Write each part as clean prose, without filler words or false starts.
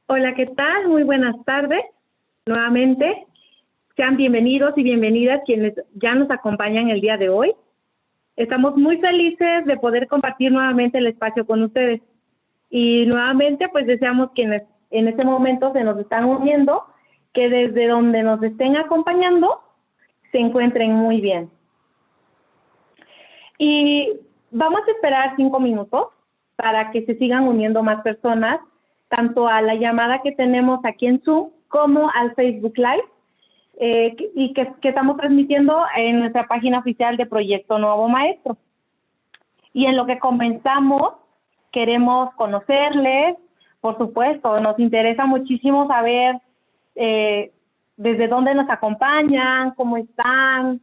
Hola, ¿qué tal? Muy buenas tardes. Nuevamente, sean bienvenidos y bienvenidas quienes ya nos acompañan el día de hoy. Estamos muy felices de poder compartir nuevamente el espacio con ustedes. Y nuevamente, pues deseamos quienes en este momento se nos están uniendo, que desde donde nos estén acompañando, se encuentren muy bien. Y vamos a esperar 5 minutos para que se sigan uniendo más personas, tanto a la llamada que tenemos aquí en Zoom como al Facebook Live, y que estamos transmitiendo en nuestra página oficial de Proyecto Nuevo Maestro. Y en lo que comenzamos, queremos conocerles, por supuesto, nos interesa muchísimo saber desde dónde nos acompañan, cómo están,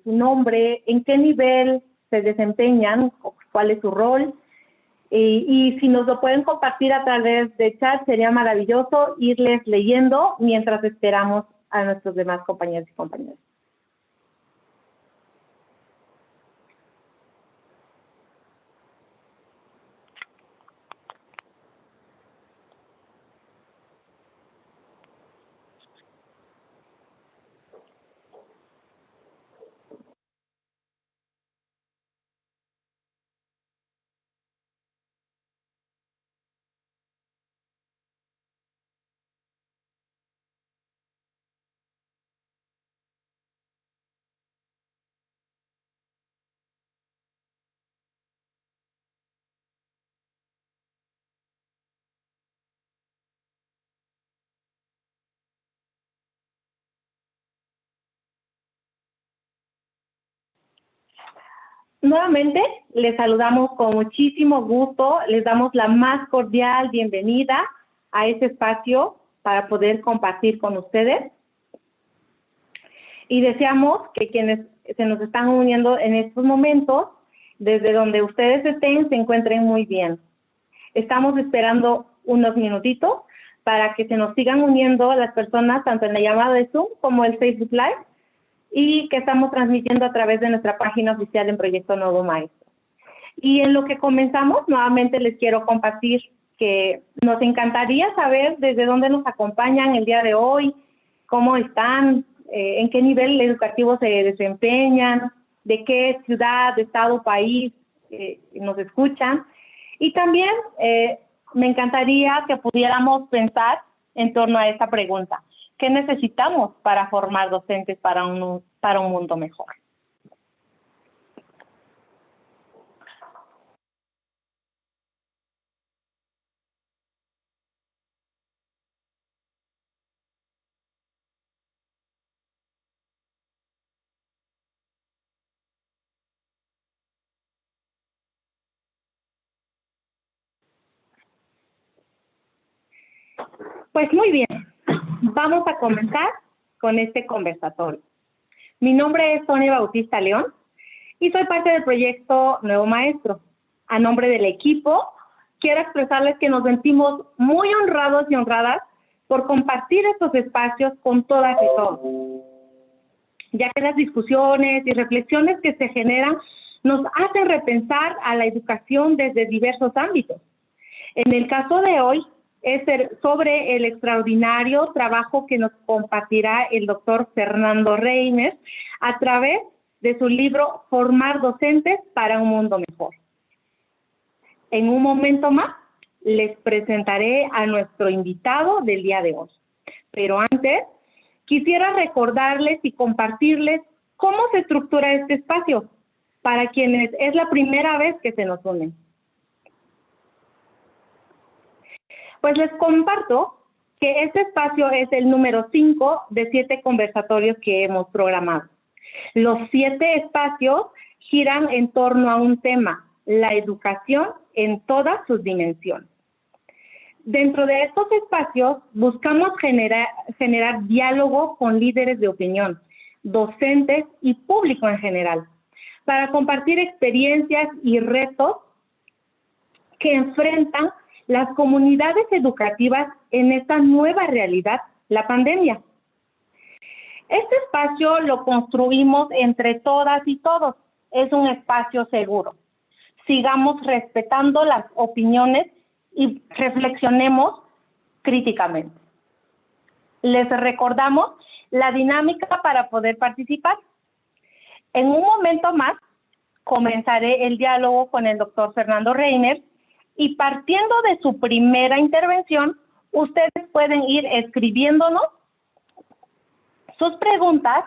su nombre, en qué nivel se desempeñan, cuál es su rol. Y si nos lo pueden compartir a través de chat, sería maravilloso irles leyendo mientras esperamos a nuestros demás compañeros y compañeras. Nuevamente, les saludamos con muchísimo gusto, les damos la más cordial bienvenida a este espacio para poder compartir con ustedes. Y deseamos que quienes se nos están uniendo en estos momentos, desde donde ustedes estén, se encuentren muy bien. Estamos esperando unos minutitos para que se nos sigan uniendo las personas, tanto en la llamada de Zoom como el Facebook Live, y que estamos transmitiendo a través de nuestra página oficial en Proyecto Nuevo Maestro. Y en lo que comenzamos, nuevamente les quiero compartir que nos encantaría saber desde dónde nos acompañan el día de hoy, cómo están, en qué nivel educativo se desempeñan, de qué ciudad, estado, país nos escuchan. Y también me encantaría que pudiéramos pensar en torno a esta pregunta. ¿Qué necesitamos para formar docentes para un mundo mejor? Pues muy bien, vamos a comenzar con este conversatorio. Mi nombre es Sonia Bautista León y soy parte del proyecto Nuevo Maestro. A nombre del equipo, quiero expresarles que nos sentimos muy honrados y honradas por compartir estos espacios con todas y todos, ya que las discusiones y reflexiones que se generan nos hacen repensar a la educación desde diversos ámbitos. En el caso de hoy, es sobre el extraordinario trabajo que nos compartirá el doctor Fernando Reyners a través de su libro Formar docentes para un mundo mejor. En un momento más, les presentaré a nuestro invitado del día de hoy. Pero antes, quisiera recordarles y compartirles cómo se estructura este espacio para quienes es la primera vez que se nos unen. Pues les comparto que este espacio es el número 5 de 7 conversatorios que hemos programado. Los 7 espacios giran en torno a un tema, la educación en todas sus dimensiones. Dentro de estos espacios buscamos generar diálogo con líderes de opinión, docentes y público en general, para compartir experiencias y retos que enfrentan las comunidades educativas en esta nueva realidad, la pandemia. Este espacio lo construimos entre todas y todos. Es un espacio seguro. Sigamos respetando las opiniones y reflexionemos críticamente. Les recordamos la dinámica para poder participar. En un momento más, comenzaré el diálogo con el doctor Fernando Reimers y partiendo de su primera intervención, ustedes pueden ir escribiéndonos sus preguntas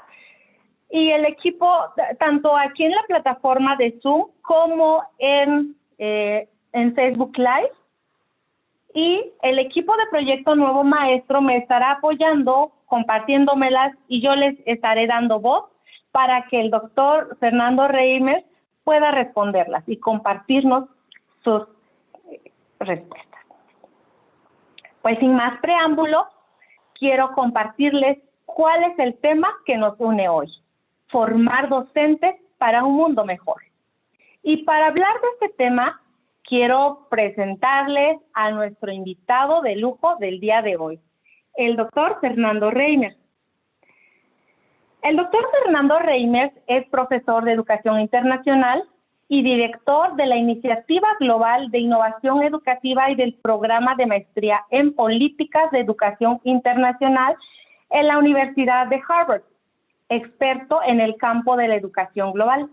y el equipo, tanto aquí en la plataforma de Zoom como en Facebook Live, y el equipo de Proyecto Nuevo Maestro me estará apoyando, compartiéndomelas y yo les estaré dando voz para que el doctor Fernando Reimers pueda responderlas y compartirnos sus respuestas. Pues sin más preámbulo, quiero compartirles cuál es el tema que nos une hoy: formar docentes para un mundo mejor. Y para hablar de este tema, quiero presentarles a nuestro invitado de lujo del día de hoy, el doctor Fernando Reimers. El doctor Fernando Reimers es profesor de Educación Internacional y director de la Iniciativa Global de Innovación Educativa y del Programa de Maestría en Políticas de Educación Internacional en la Universidad de Harvard, experto en el campo de la educación global.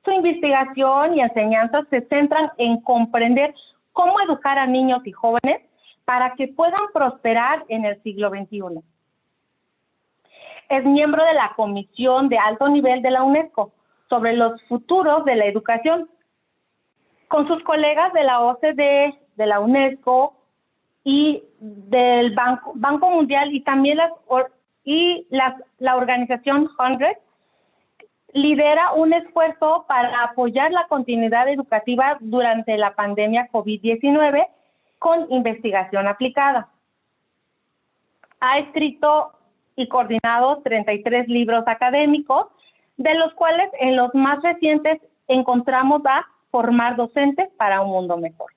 Su investigación y enseñanzas se centran en comprender cómo educar a niños y jóvenes para que puedan prosperar en el siglo XXI. Es miembro de la Comisión de Alto Nivel de la UNESCO sobre los futuros de la educación. Con sus colegas de la OCDE, de la UNESCO y del Banco Mundial y también la organización 100, lidera un esfuerzo para apoyar la continuidad educativa durante la pandemia COVID-19 con investigación aplicada. Ha escrito y coordinado 33 libros académicos, de los cuales en los más recientes encontramos a Formar docentes para un mundo mejor.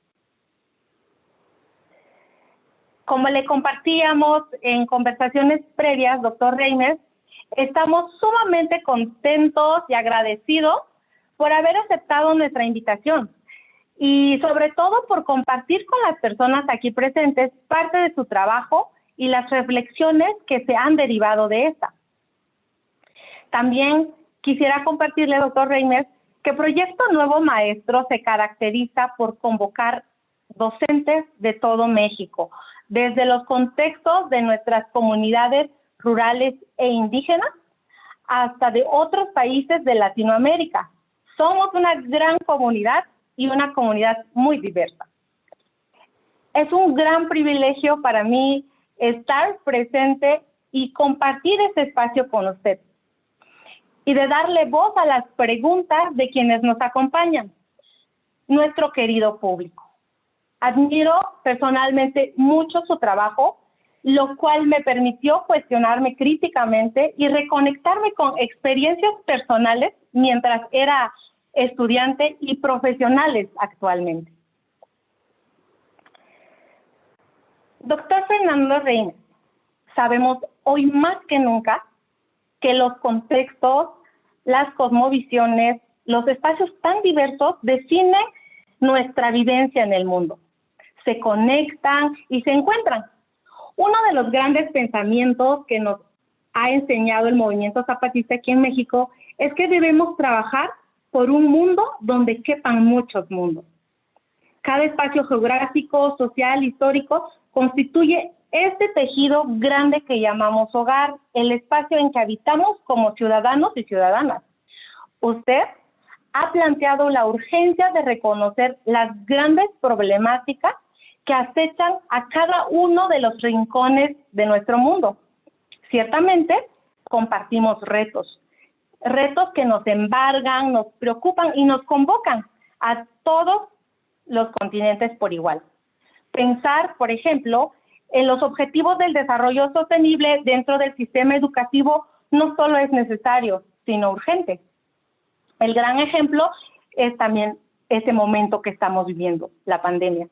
Como le compartíamos en conversaciones previas, doctor Reimers, estamos sumamente contentos y agradecidos por haber aceptado nuestra invitación y sobre todo por compartir con las personas aquí presentes parte de su trabajo y las reflexiones que se han derivado de esta. También quisiera compartirle, doctor Reimers, que Proyecto Nuevo Maestro se caracteriza por convocar docentes de todo México, desde los contextos de nuestras comunidades rurales e indígenas hasta de otros países de Latinoamérica. Somos una gran comunidad y una comunidad muy diversa. Es un gran privilegio para mí estar presente y compartir este espacio con usted y de darle voz a las preguntas de quienes nos acompañan, nuestro querido público. Admiro personalmente mucho su trabajo, lo cual me permitió cuestionarme críticamente y reconectarme con experiencias personales mientras era estudiante y profesionales actualmente. Doctor Fernando Reimers, sabemos hoy más que nunca que los contextos, las cosmovisiones, los espacios tan diversos definen nuestra vivencia en el mundo. Se conectan y se encuentran. Uno de los grandes pensamientos que nos ha enseñado el movimiento zapatista aquí en México es que debemos trabajar por un mundo donde quepan muchos mundos. Cada espacio geográfico, social, histórico constituye este tejido grande que llamamos hogar, el espacio en que habitamos como ciudadanos y ciudadanas. Usted ha planteado la urgencia de reconocer las grandes problemáticas que acechan a cada uno de los rincones de nuestro mundo. Ciertamente, compartimos retos que nos embargan, nos preocupan y nos convocan a todos los continentes por igual. Pensar, por ejemplo, en los objetivos del desarrollo sostenible dentro del sistema educativo no solo es necesario, sino urgente. El gran ejemplo es también este momento que estamos viviendo, la pandemia.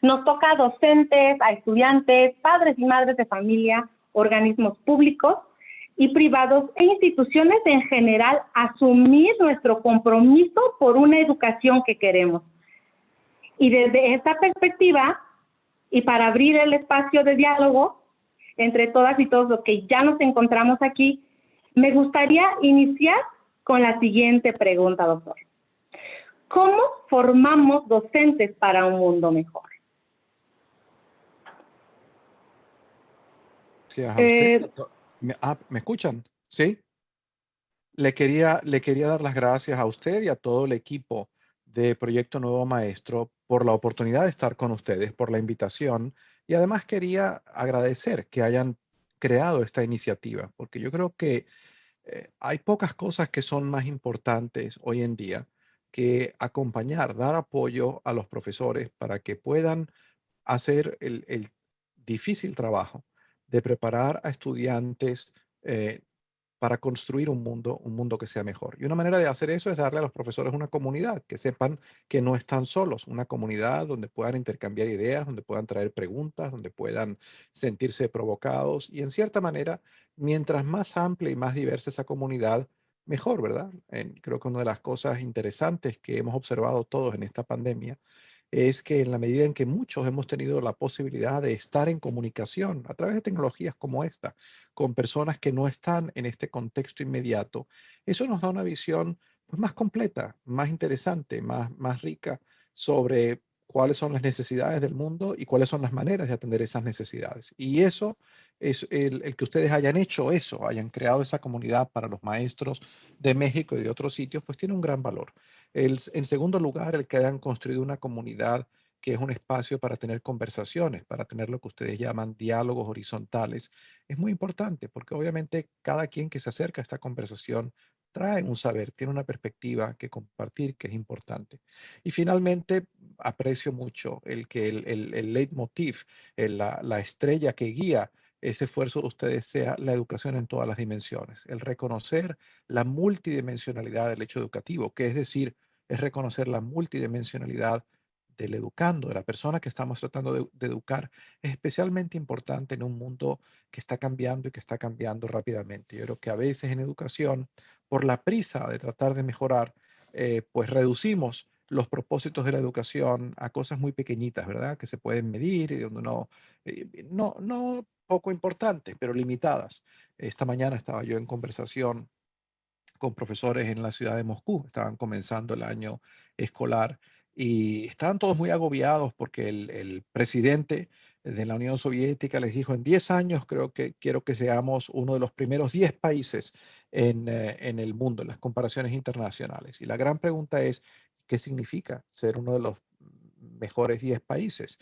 Nos toca a docentes, a estudiantes, padres y madres de familia, organismos públicos y privados e instituciones en general asumir nuestro compromiso por una educación que queremos. Y desde esta perspectiva, Y para abrir el espacio de diálogo entre todas y todos los que ya nos encontramos aquí, me gustaría iniciar con la siguiente pregunta, doctor. ¿Cómo formamos docentes para un mundo mejor? Gracias a usted. ¿Me escuchan? ¿Sí? Le quería dar las gracias a usted y a todo el equipo de Proyecto Nuevo Maestro por la oportunidad de estar con ustedes, por la invitación y además quería agradecer que hayan creado esta iniciativa, porque yo creo que hay pocas cosas que son más importantes hoy en día que acompañar, dar apoyo a los profesores para que puedan hacer el difícil trabajo de preparar a estudiantes eh, para construir un mundo que sea mejor. Y una manera de hacer eso es darle a los profesores una comunidad, que sepan que no están solos, una comunidad donde puedan intercambiar ideas, donde puedan traer preguntas, donde puedan sentirse provocados. Y en cierta manera, mientras más amplia y más diversa esa comunidad, mejor, ¿verdad? Creo que una de las cosas interesantes que hemos observado todos en esta pandemia es que en la medida en que muchos hemos tenido la posibilidad de estar en comunicación a través de tecnologías como esta, con personas que no están en este contexto inmediato, eso nos da una visión pues, más completa, más interesante, más rica sobre cuáles son las necesidades del mundo y cuáles son las maneras de atender esas necesidades. Y eso es el que ustedes hayan hecho eso, hayan creado esa comunidad para los maestros de México y de otros sitios, pues tiene un gran valor. En segundo lugar, el que hayan construido una comunidad que es un espacio para tener conversaciones, para tener lo que ustedes llaman diálogos horizontales, es muy importante porque obviamente cada quien que se acerca a esta conversación trae un saber, tiene una perspectiva que compartir que es importante. Y finalmente, aprecio mucho el que el leitmotiv, la estrella que guía ese esfuerzo de ustedes sea la educación en todas las dimensiones, el reconocer la multidimensionalidad del hecho educativo, que es decir, es reconocer la multidimensionalidad del educando, de la persona que estamos tratando de educar, es especialmente importante en un mundo que está cambiando y que está cambiando rápidamente. Yo creo que a veces en educación, por la prisa de tratar de mejorar, pues reducimos los propósitos de la educación a cosas muy pequeñitas, ¿verdad? Que se pueden medir y donde no poco importantes, pero limitadas. Esta mañana estaba yo en conversación con profesores en la ciudad de Moscú. Estaban comenzando el año escolar y estaban todos muy agobiados porque el presidente de la Unión Soviética les dijo, en 10 años creo que quiero que seamos uno de los primeros 10 países en el mundo, en las comparaciones internacionales. Y la gran pregunta es, ¿qué significa ser uno de los mejores 10 países?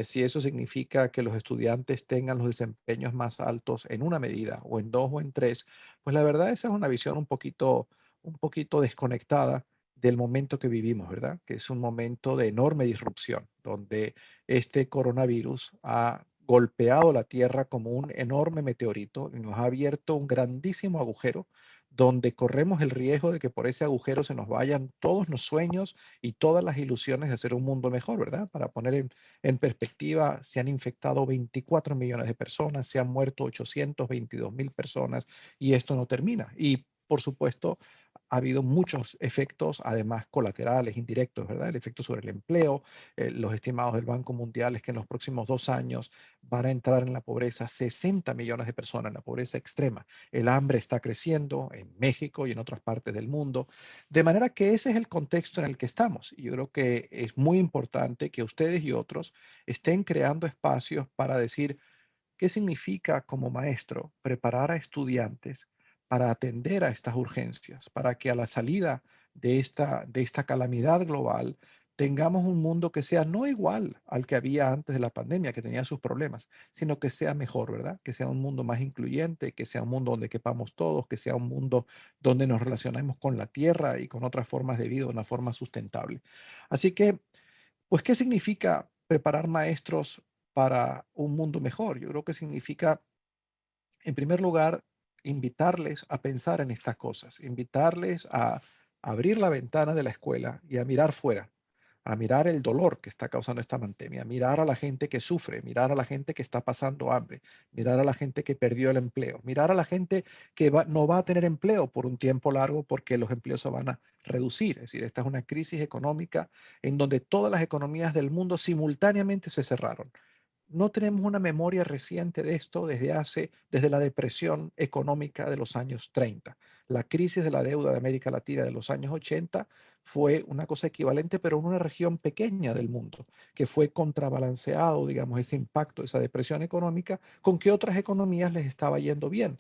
Si eso significa que los estudiantes tengan los desempeños más altos en una medida o en dos o en tres, pues la verdad esa es una visión un poquito desconectada del momento que vivimos, ¿verdad? Que es un momento de enorme disrupción, donde este coronavirus ha golpeado la Tierra como un enorme meteorito y nos ha abierto un grandísimo agujero donde corremos el riesgo de que por ese agujero se nos vayan todos los sueños y todas las ilusiones de hacer un mundo mejor, ¿verdad? Para poner en perspectiva, se han infectado 24 millones de personas, se han muerto 822,000 personas y esto no termina. Y por supuesto, ha habido muchos efectos, además colaterales, indirectos, ¿verdad? El efecto sobre el empleo, los estimados del Banco Mundial es que en los próximos 2 años van a entrar en la pobreza 60 millones de personas, en la pobreza extrema. El hambre está creciendo en México y en otras partes del mundo, de manera que ese es el contexto en el que estamos. Y yo creo que es muy importante que ustedes y otros estén creando espacios para decir, ¿qué significa como maestro preparar a estudiantes para atender a estas urgencias, para que a la salida de esta calamidad global tengamos un mundo que sea no igual al que había antes de la pandemia, que tenía sus problemas, sino que sea mejor, ¿verdad? Que sea un mundo más incluyente, que sea un mundo donde quepamos todos, que sea un mundo donde nos relacionemos con la tierra y con otras formas de vida de una forma sustentable. Así que pues, ¿qué significa preparar maestros para un mundo mejor? Yo creo que significa, en primer lugar, invitarles a pensar en estas cosas, invitarles a abrir la ventana de la escuela y a mirar fuera, a mirar el dolor que está causando esta pandemia, mirar a la gente que sufre, mirar a la gente que está pasando hambre, mirar a la gente que perdió el empleo, mirar a la gente que no va a tener empleo por un tiempo largo porque los empleos se van a reducir. Es decir, esta es una crisis económica en donde todas las economías del mundo simultáneamente se cerraron. no tenemos una memoria reciente de esto desde la depresión económica de los años 30. La crisis de la deuda de América Latina de los años 80 fue una cosa equivalente, pero en una región pequeña del mundo, que fue contrabalanceado, digamos, ese impacto, esa depresión económica, con que otras economías les estaba yendo bien.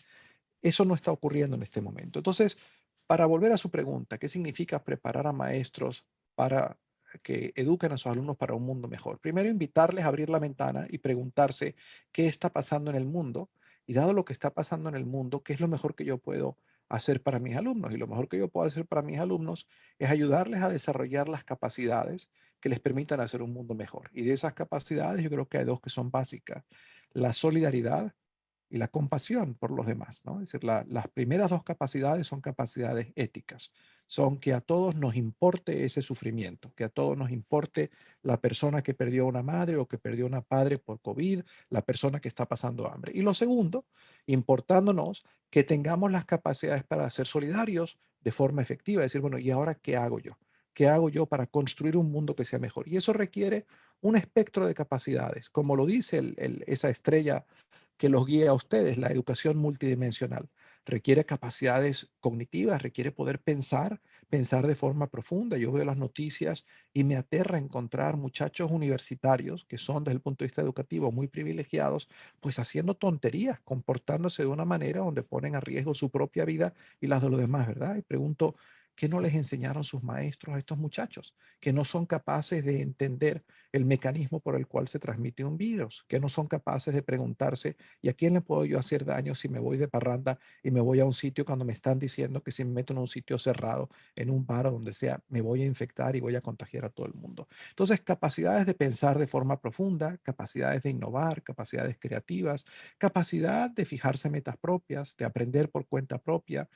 Eso no está ocurriendo en este momento. Entonces, para volver a su pregunta, ¿qué significa preparar a maestros para que eduquen a sus alumnos para un mundo mejor? Primero, invitarles a abrir la ventana y preguntarse qué está pasando en el mundo y dado lo que está pasando en el mundo, ¿qué es lo mejor que yo puedo hacer para mis alumnos? Y lo mejor que yo puedo hacer para mis alumnos es ayudarles a desarrollar las capacidades que les permitan hacer un mundo mejor. Y de esas capacidades yo creo que hay dos que son básicas: la solidaridad y la compasión por los demás, ¿no? Es decir, las primeras dos capacidades son capacidades éticas, son que a todos nos importe ese sufrimiento, que a todos nos importe la persona que perdió una madre o que perdió una padre por COVID, la persona que está pasando hambre. Y lo segundo, importándonos que tengamos las capacidades para ser solidarios de forma efectiva, decir, bueno, ¿y ahora qué hago yo? ¿Qué hago yo para construir un mundo que sea mejor? Y eso requiere un espectro de capacidades, como lo dice esa estrella que los guíe a ustedes, la educación multidimensional. Requiere capacidades cognitivas, requiere poder pensar de forma profunda. Yo veo las noticias y me aterra encontrar muchachos universitarios que son desde el punto de vista educativo muy privilegiados, pues haciendo tonterías, comportándose de una manera donde ponen a riesgo su propia vida y las de los demás, ¿verdad? Y pregunto, ¿qué no les enseñaron sus maestros a estos muchachos? Que no son capaces de entender el mecanismo por el cual se transmite un virus, que no son capaces de preguntarse, ¿y a quién le puedo yo hacer daño si me voy de parranda y me voy a un sitio cuando me están diciendo que si me meto en un sitio cerrado, en un bar o donde sea, me voy a infectar y voy a contagiar a todo el mundo? Entonces, capacidades de pensar de forma profunda, capacidades de innovar, capacidades creativas, capacidad de fijarse metas propias, de aprender por cuenta propia,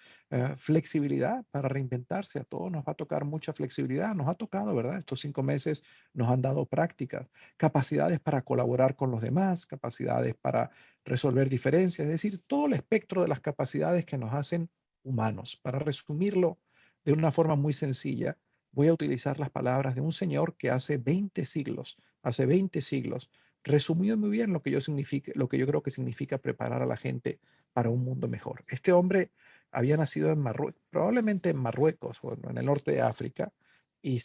flexibilidad para reinventarse. A todos nos va a tocar mucha flexibilidad. Nos ha tocado, ¿verdad? Estos 5 meses nos han dado prácticas, capacidades para colaborar con los demás, capacidades para resolver diferencias, es decir, todo el espectro de las capacidades que nos hacen humanos. Para resumirlo de una forma muy sencilla, voy a utilizar las palabras de un señor que hace 20 siglos, resumió muy bien lo que yo creo que significa preparar a la gente para un mundo mejor. Este hombre había nacido en Marruecos, probablemente en Marruecos o en el norte de África, y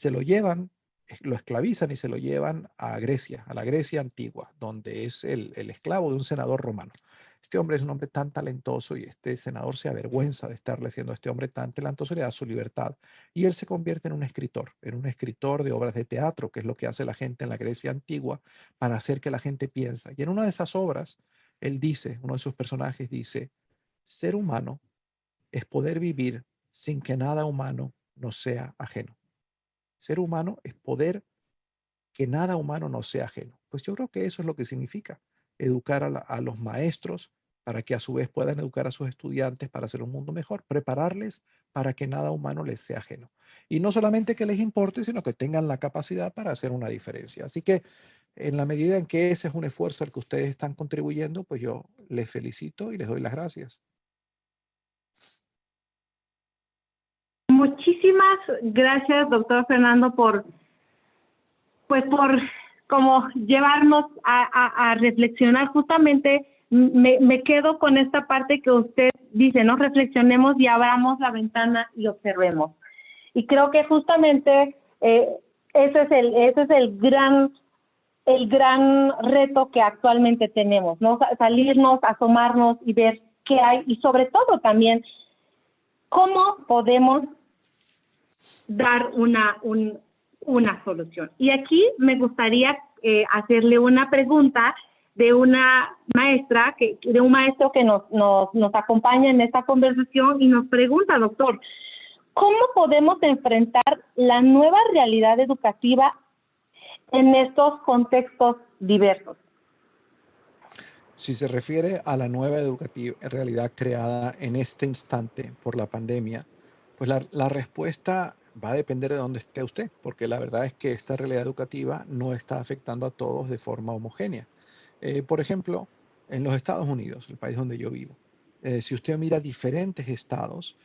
lo esclavizan y se lo llevan a Grecia, a la Grecia antigua, donde es el esclavo de un senador romano. Este hombre es un hombre tan talentoso y este senador se avergüenza de estarle haciendo a este hombre tan talentoso, le da su libertad y él se convierte en un escritor de obras de teatro, que es lo que hace la gente en la Grecia antigua para hacer que la gente piensa. Y en una de esas obras, él dice, uno de sus personajes dice, ser humano es poder vivir sin que nada humano nos sea ajeno. Ser humano es poder que nada humano nos sea ajeno. Pues yo creo que eso es lo que significa educar a los maestros para que a su vez puedan educar a sus estudiantes para hacer un mundo mejor, prepararles para que nada humano les sea ajeno. Y no solamente que les importe, sino que tengan la capacidad para hacer una diferencia. Así que en la medida en que ese es un esfuerzo al que ustedes están contribuyendo, pues yo les felicito y les doy las gracias. Muchísimas gracias, doctor Fernando, pues por como llevarnos a reflexionar. Justamente me quedo con esta parte que usted dice, ¿no? Reflexionemos y abramos la ventana y observemos. Y creo que justamente ese es el gran reto que actualmente tenemos, ¿no? Salirnos, asomarnos y ver qué hay, y sobre todo también cómo podemos dar una solución. Y aquí me gustaría hacerle una pregunta de una maestra, de un maestro que nos acompaña en esta conversación y nos pregunta, doctor, ¿cómo podemos enfrentar la nueva realidad educativa en estos contextos diversos? Si se refiere a la nueva realidad creada en este instante por la pandemia, pues la respuesta va a depender de dónde esté usted, porque la verdad es que esta realidad educativa no está afectando a todos de forma homogénea. Por ejemplo, en los Estados Unidos, el país donde yo vivo, si usted mira diferentes estados,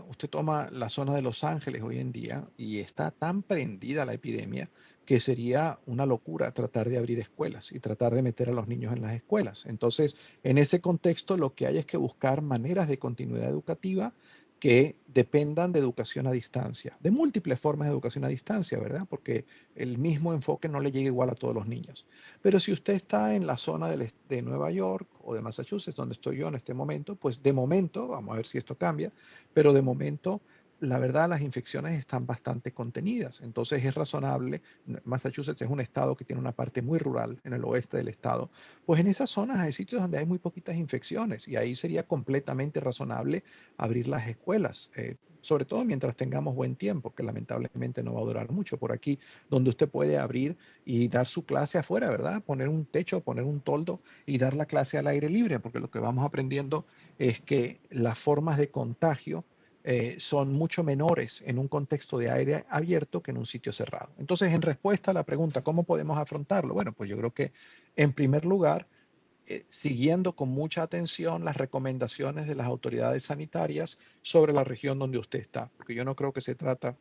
usted toma la zona de Los Ángeles hoy en día y está tan prendida la epidemia que sería una locura tratar de abrir escuelas y tratar de meter a los niños en las escuelas. Entonces, en ese contexto, lo que hay es que buscar maneras de continuidad educativa que dependan de educación a distancia, de múltiples formas de educación a distancia, ¿verdad? Porque el mismo enfoque no le llega igual a todos los niños. Pero si usted está en la zona de Nueva York o de Massachusetts, donde estoy yo en este momento, pues de momento, vamos a ver si esto cambia, pero de momento, la verdad, las infecciones están bastante contenidas. Entonces es razonable. Massachusetts es un estado que tiene una parte muy rural en el oeste del estado. Pues en esas zonas hay sitios donde hay muy poquitas infecciones y ahí sería completamente razonable abrir las escuelas. Sobre todo mientras tengamos buen tiempo, que lamentablemente no va a durar mucho por aquí, donde usted puede abrir y dar su clase afuera, ¿verdad? Poner un techo, poner un toldo y dar la clase al aire libre, porque lo que vamos aprendiendo es que las formas de contagio son mucho menores en un contexto de aire abierto que en un sitio cerrado. Entonces, en respuesta a la pregunta, ¿cómo podemos afrontarlo? Bueno, pues yo creo que en primer lugar, siguiendo con mucha atención las recomendaciones de las autoridades sanitarias sobre la región donde usted está, porque yo no creo que se trata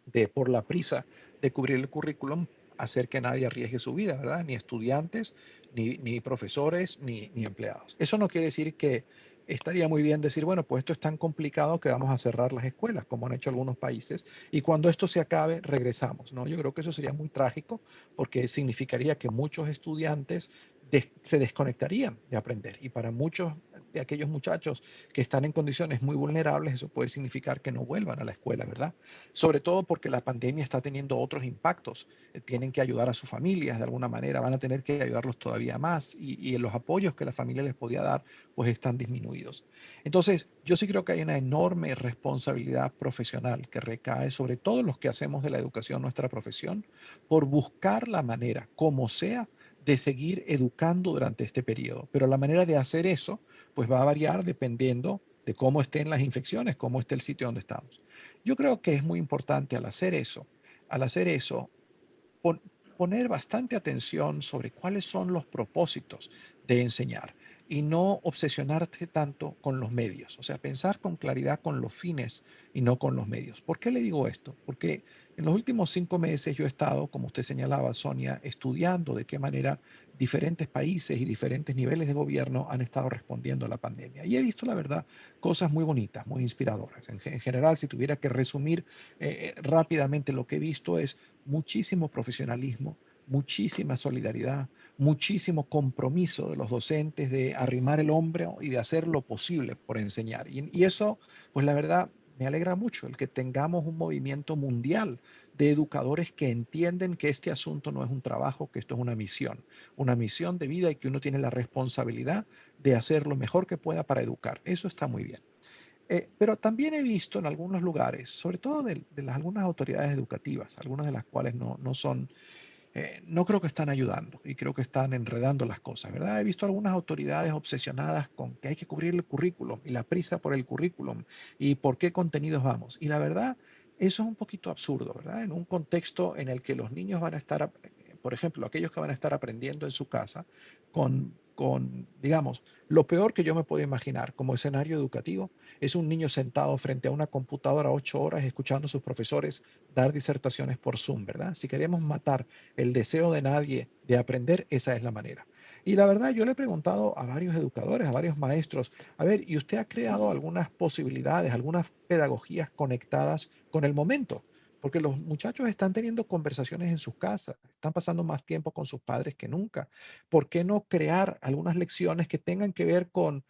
de, por la prisa de cubrir el currículum, hacer que nadie arriesgue su vida, ¿verdad? Ni estudiantes, ni profesores, ni empleados. Eso no quiere decir que estaría muy bien decir, bueno, pues esto es tan complicado que vamos a cerrar las escuelas, como han hecho algunos países, y cuando esto se acabe, regresamos, ¿no? Yo creo que eso sería muy trágico porque significaría que muchos estudiantes se desconectarían de aprender. Y para muchos de aquellos muchachos que están en condiciones muy vulnerables, eso puede significar que no vuelvan a la escuela, ¿verdad? Sobre todo porque la pandemia está teniendo otros impactos. Tienen que ayudar a sus familias de alguna manera, van a tener que ayudarlos todavía más y los apoyos que la familia les podía dar pues están disminuidos. Entonces, yo sí creo que hay una enorme responsabilidad profesional que recae sobre todos los que hacemos de la educación nuestra profesión por buscar la manera, como sea, de seguir educando durante este periodo. Pero la manera de hacer eso pues va a variar dependiendo de cómo estén las infecciones, cómo esté el sitio donde estamos. Yo creo que es muy importante al hacer eso, pon- poner bastante atención sobre cuáles son los propósitos de enseñar y no obsesionarte tanto con los medios, o sea, pensar con claridad con los fines y no con los medios. ¿Por qué le digo esto? Porque en los últimos 5 meses yo he estado, como usted señalaba, Sonia, estudiando de qué manera diferentes países y diferentes niveles de gobierno han estado respondiendo a la pandemia. Y he visto, la verdad, cosas muy bonitas, muy inspiradoras. En general, si tuviera que resumir rápidamente lo que he visto es muchísimo profesionalismo, muchísima solidaridad, muchísimo compromiso de los docentes de arrimar el hombro y de hacer lo posible por enseñar. Y eso, pues la verdad, me alegra mucho el que tengamos un movimiento mundial de educadores que entienden que este asunto no es un trabajo, que esto es una misión de vida y que uno tiene la responsabilidad de hacer lo mejor que pueda para educar. Eso está muy bien. Pero también he visto en algunos lugares, sobre todo algunas autoridades educativas, algunas de las cuales no son, no creo que están ayudando y creo que están enredando las cosas, ¿verdad? He visto algunas autoridades obsesionadas con que hay que cubrir el currículum y la prisa por el currículum y por qué contenidos vamos. Y la verdad, eso es un poquito absurdo, ¿verdad? En un contexto en el que los niños van a estar, por ejemplo, aquellos que van a estar aprendiendo en su casa digamos, lo peor que yo me puedo imaginar como escenario educativo es un niño sentado frente a una computadora 8 horas escuchando a sus profesores dar disertaciones por Zoom, ¿verdad? Si queremos matar el deseo de nadie de aprender, esa es la manera. Y la verdad, yo le he preguntado a varios educadores, a varios maestros, a ver, ¿y usted ha creado algunas posibilidades, algunas pedagogías conectadas con el momento? Porque los muchachos están teniendo conversaciones en sus casas, están pasando más tiempo con sus padres que nunca. ¿Por qué no crear algunas lecciones que tengan que ver con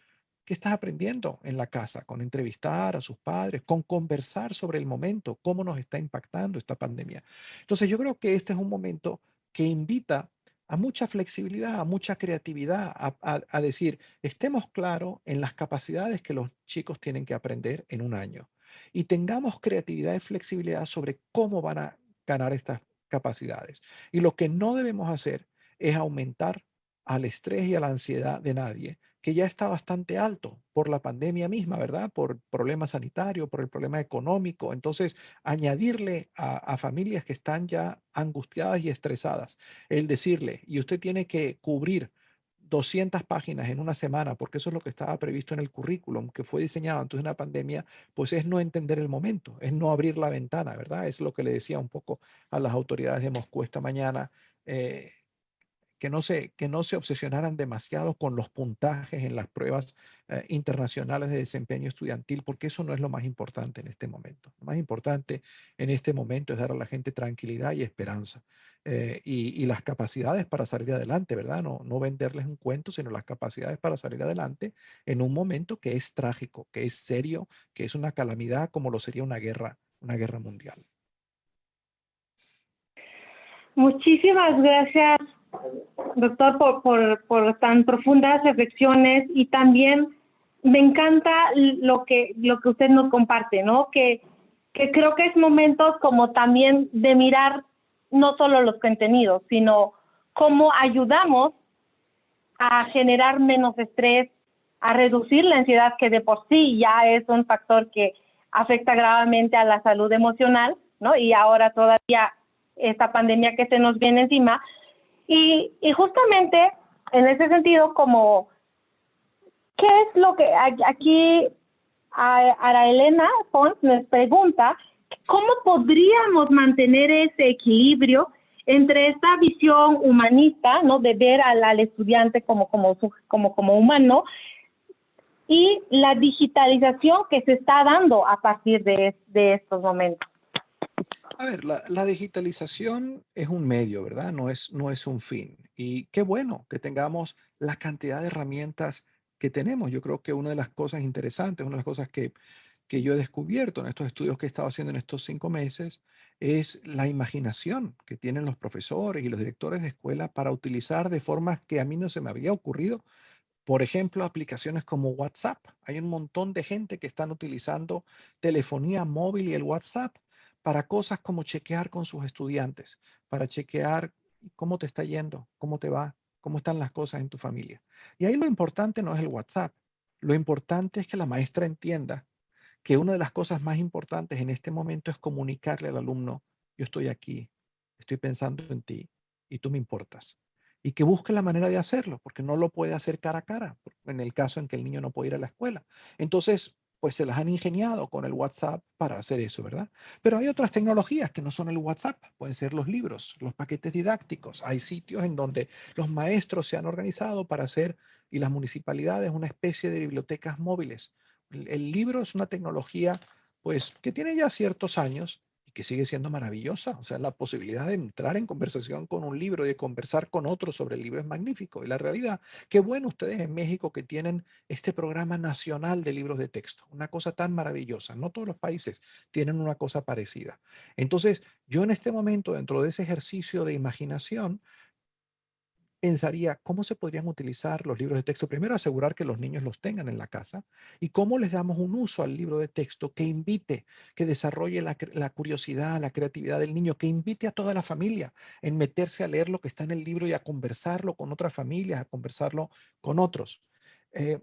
qué estás aprendiendo en la casa, con entrevistar a sus padres, con conversar sobre el momento, cómo nos está impactando esta pandemia? Entonces yo creo que este es un momento que invita a mucha flexibilidad, a mucha creatividad, a decir, estemos claros en las capacidades que los chicos tienen que aprender en un año y tengamos creatividad y flexibilidad sobre cómo van a ganar estas capacidades. Y lo que no debemos hacer es aumentar al estrés y a la ansiedad de nadie, que ya está bastante alto por la pandemia misma, ¿verdad? Por problemas sanitarios, por el problema económico. Entonces, añadirle a familias que están ya angustiadas y estresadas, el decirle, y usted tiene que cubrir 200 páginas en una semana, porque eso es lo que estaba previsto en el currículum, que fue diseñado antes de una pandemia, pues es no entender el momento, es no abrir la ventana, ¿verdad? Es lo que le decía un poco a las autoridades de Moscú esta mañana, eh, que no se obsesionaran demasiado con los puntajes en las pruebas internacionales de desempeño estudiantil, porque eso no es lo más importante en este momento. Lo más importante en este momento es dar a la gente tranquilidad y esperanza y las capacidades para salir adelante, ¿verdad? No, no venderles un cuento, sino las capacidades para salir adelante en un momento que es trágico, que es serio, que es una calamidad como lo sería una guerra mundial. Muchísimas gracias, doctor, por tan profundas reflexiones, y también me encanta lo que usted nos comparte, ¿no? Que creo que es momentos como también de mirar no solo los contenidos, sino cómo ayudamos a generar menos estrés, a reducir la ansiedad, que de por sí ya es un factor que afecta gravemente a la salud emocional, ¿no? Y ahora todavía esta pandemia que se nos viene encima. Y justamente en ese sentido, como, ¿qué es lo que aquí Ara Elena Pons nos pregunta? ¿Cómo podríamos mantener ese equilibrio entre esta visión humanista, ¿no? De ver al estudiante como humano, y la digitalización que se está dando a partir de estos momentos? A ver, la digitalización es un medio, ¿verdad? No es un fin. Y qué bueno que tengamos la cantidad de herramientas que tenemos. Yo creo que una de las cosas interesantes, una de las cosas que yo he descubierto en estos estudios que he estado haciendo en estos 5 meses, es la imaginación que tienen los profesores y los directores de escuela para utilizar de formas que a mí no se me había ocurrido. Por ejemplo, aplicaciones como WhatsApp. Hay un montón de gente que están utilizando telefonía móvil y el WhatsApp para cosas como chequear con sus estudiantes, para chequear cómo te está yendo, cómo te va, cómo están las cosas en tu familia. Y ahí lo importante no es el WhatsApp. Lo importante es que la maestra entienda que una de las cosas más importantes en este momento es comunicarle al alumno: yo estoy aquí, estoy pensando en ti y tú me importas. Y que busque la manera de hacerlo, porque no lo puede hacer cara a cara, en el caso en que el niño no puede ir a la escuela. Entonces, pues se las han ingeniado con el WhatsApp para hacer eso, ¿verdad? Pero hay otras tecnologías que no son el WhatsApp, pueden ser los libros, los paquetes didácticos. Hay sitios en donde los maestros se han organizado para hacer, y las municipalidades, una especie de bibliotecas móviles. El libro es una tecnología, pues, que tiene ya ciertos años y que sigue siendo maravillosa. O sea, la posibilidad de entrar en conversación con un libro y de conversar con otros sobre el libro es magnífico. Y la realidad, qué bueno ustedes en México que tienen este programa nacional de libros de texto, una cosa tan maravillosa. No todos los países tienen una cosa parecida. Entonces, yo en este momento, dentro de ese ejercicio de imaginación, pensaría cómo se podrían utilizar los libros de texto. Primero, asegurar que los niños los tengan en la casa, y cómo les damos un uso al libro de texto que invite, que desarrolle la curiosidad, la creatividad del niño, que invite a toda la familia en meterse a leer lo que está en el libro y a conversarlo con otras familias, a conversarlo con otros.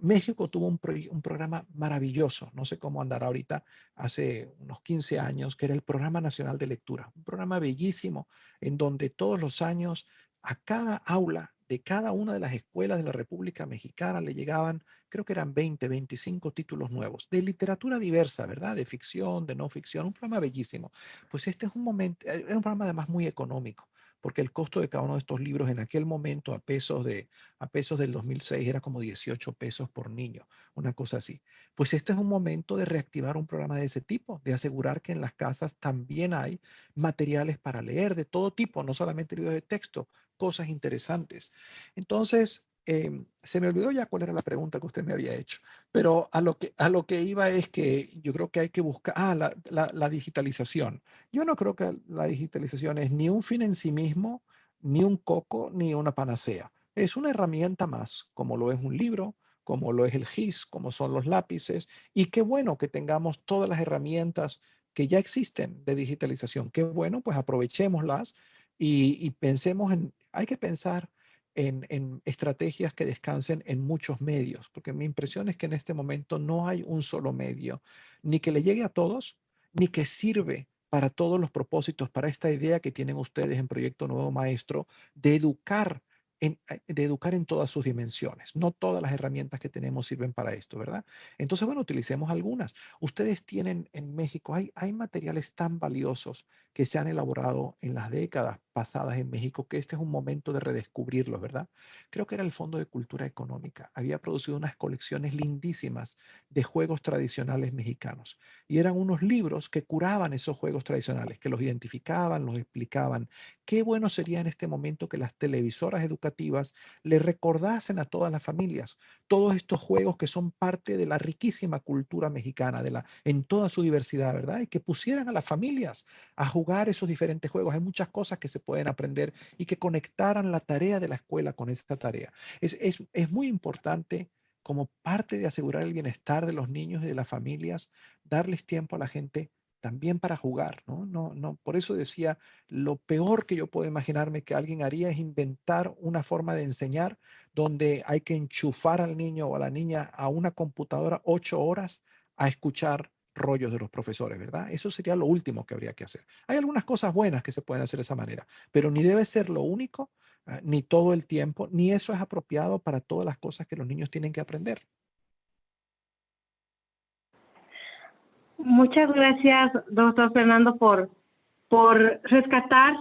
México tuvo un programa maravilloso, no sé cómo andará ahorita, hace unos 15 años, que era el Programa Nacional de Lectura, un programa bellísimo en donde todos los años a cada aula de cada una de las escuelas de la República Mexicana le llegaban, creo que eran 20, 25 títulos nuevos, de literatura diversa, ¿verdad? De ficción, de no ficción, un programa bellísimo. Pues este es un momento, era un programa además muy económico, porque el costo de cada uno de estos libros en aquel momento a pesos del 2006 era como 18 pesos por niño, una cosa así. Pues este es un momento de reactivar un programa de ese tipo, de asegurar que en las casas también hay materiales para leer de todo tipo, no solamente libros de texto, cosas interesantes. Entonces, se me olvidó ya cuál era la pregunta que usted me había hecho, pero a lo que iba es que yo creo que hay que buscar, la digitalización. Yo no creo que la digitalización es ni un fin en sí mismo, ni un coco, ni una panacea. Es una herramienta más, como lo es un libro, como lo es el GIS, como son los lápices, y qué bueno que tengamos todas las herramientas que ya existen de digitalización. Qué bueno, pues aprovechémoslas y pensemos hay que pensar en estrategias que descansen en muchos medios, porque mi impresión es que en este momento no hay un solo medio, ni que le llegue a todos, ni que sirve para todos los propósitos, para esta idea que tienen ustedes en Proyecto Nuevo Maestro de educar de educar en todas sus dimensiones. No todas las herramientas que tenemos sirven para esto, ¿verdad? Entonces, bueno, utilicemos algunas. Ustedes tienen en México, hay materiales tan valiosos que se han elaborado en las décadas pasadas en México, que este es un momento de redescubrirlos, ¿verdad? Creo que era el Fondo de Cultura Económica. Había producido unas colecciones lindísimas de juegos tradicionales mexicanos. Y eran unos libros que curaban esos juegos tradicionales, que los identificaban, los explicaban. Qué bueno sería en este momento que las televisoras educativas le recordasen a todas las familias todos estos juegos que son parte de la riquísima cultura mexicana, en toda su diversidad, ¿verdad? Y que pusieran a las familias a jugar esos diferentes juegos. Hay muchas cosas que se pueden aprender y que conectaran la tarea de la escuela con esta tarea. Es muy importante como parte de asegurar el bienestar de los niños y de las familias, darles tiempo a la gente también para jugar, ¿no? Por eso decía, lo peor que yo puedo imaginarme que alguien haría es inventar una forma de enseñar donde hay que enchufar al niño o a la niña a una computadora 8 horas a escuchar rollos de los profesores, ¿verdad? Eso sería lo último que habría que hacer. Hay algunas cosas buenas que se pueden hacer de esa manera, pero ni debe ser lo único, ni todo el tiempo, ni eso es apropiado para todas las cosas que los niños tienen que aprender. Muchas gracias, doctor Fernando, por rescatar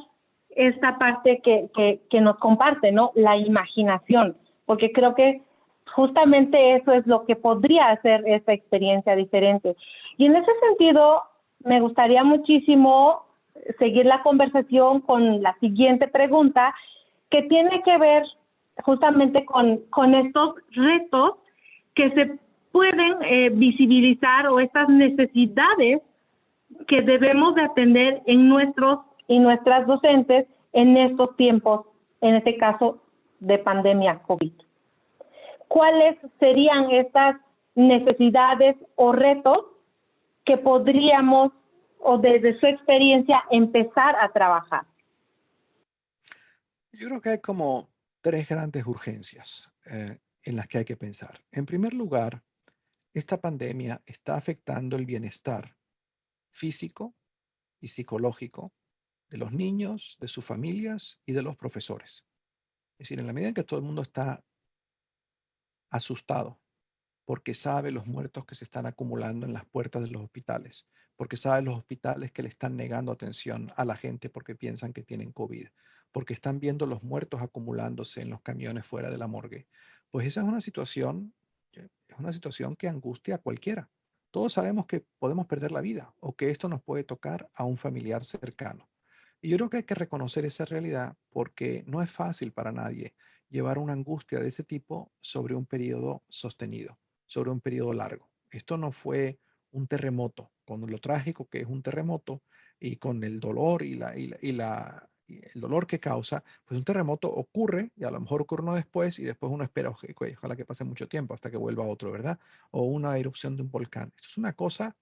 esta parte que nos comparte, ¿no? La imaginación, porque creo que justamente eso es lo que podría hacer esta experiencia diferente. Y en ese sentido, me gustaría muchísimo seguir la conversación con la siguiente pregunta, que tiene que ver justamente con estos retos que se pueden visibilizar o estas necesidades que debemos de atender en nuestros y nuestras docentes en estos tiempos, en este caso de pandemia COVID. ¿Cuáles serían estas necesidades o retos que podríamos, o desde su experiencia, empezar a trabajar? Yo creo que hay como tres grandes urgencias en las que hay que pensar. En primer lugar, esta pandemia está afectando el bienestar físico y psicológico de los niños, de sus familias y de los profesores. Es decir, en la medida en que todo el mundo está asustado porque sabe los muertos que se están acumulando en las puertas de los hospitales, porque sabe los hospitales que le están negando atención a la gente porque piensan que tienen COVID, porque están viendo los muertos acumulándose en los camiones fuera de la morgue. Pues esa es una situación que angustia a cualquiera. Todos sabemos que podemos perder la vida o que esto nos puede tocar a un familiar cercano. Y yo creo que hay que reconocer esa realidad porque no es fácil para nadie llevar una angustia de ese tipo sobre un periodo sostenido, sobre un periodo largo. Esto no fue un terremoto, con lo trágico que es un terremoto y con el dolor y el dolor que causa, pues un terremoto ocurre y a lo mejor ocurre uno después y después uno espera, ojalá que pase mucho tiempo hasta que vuelva otro, ¿verdad? O una erupción de un volcán. Esto es una cosa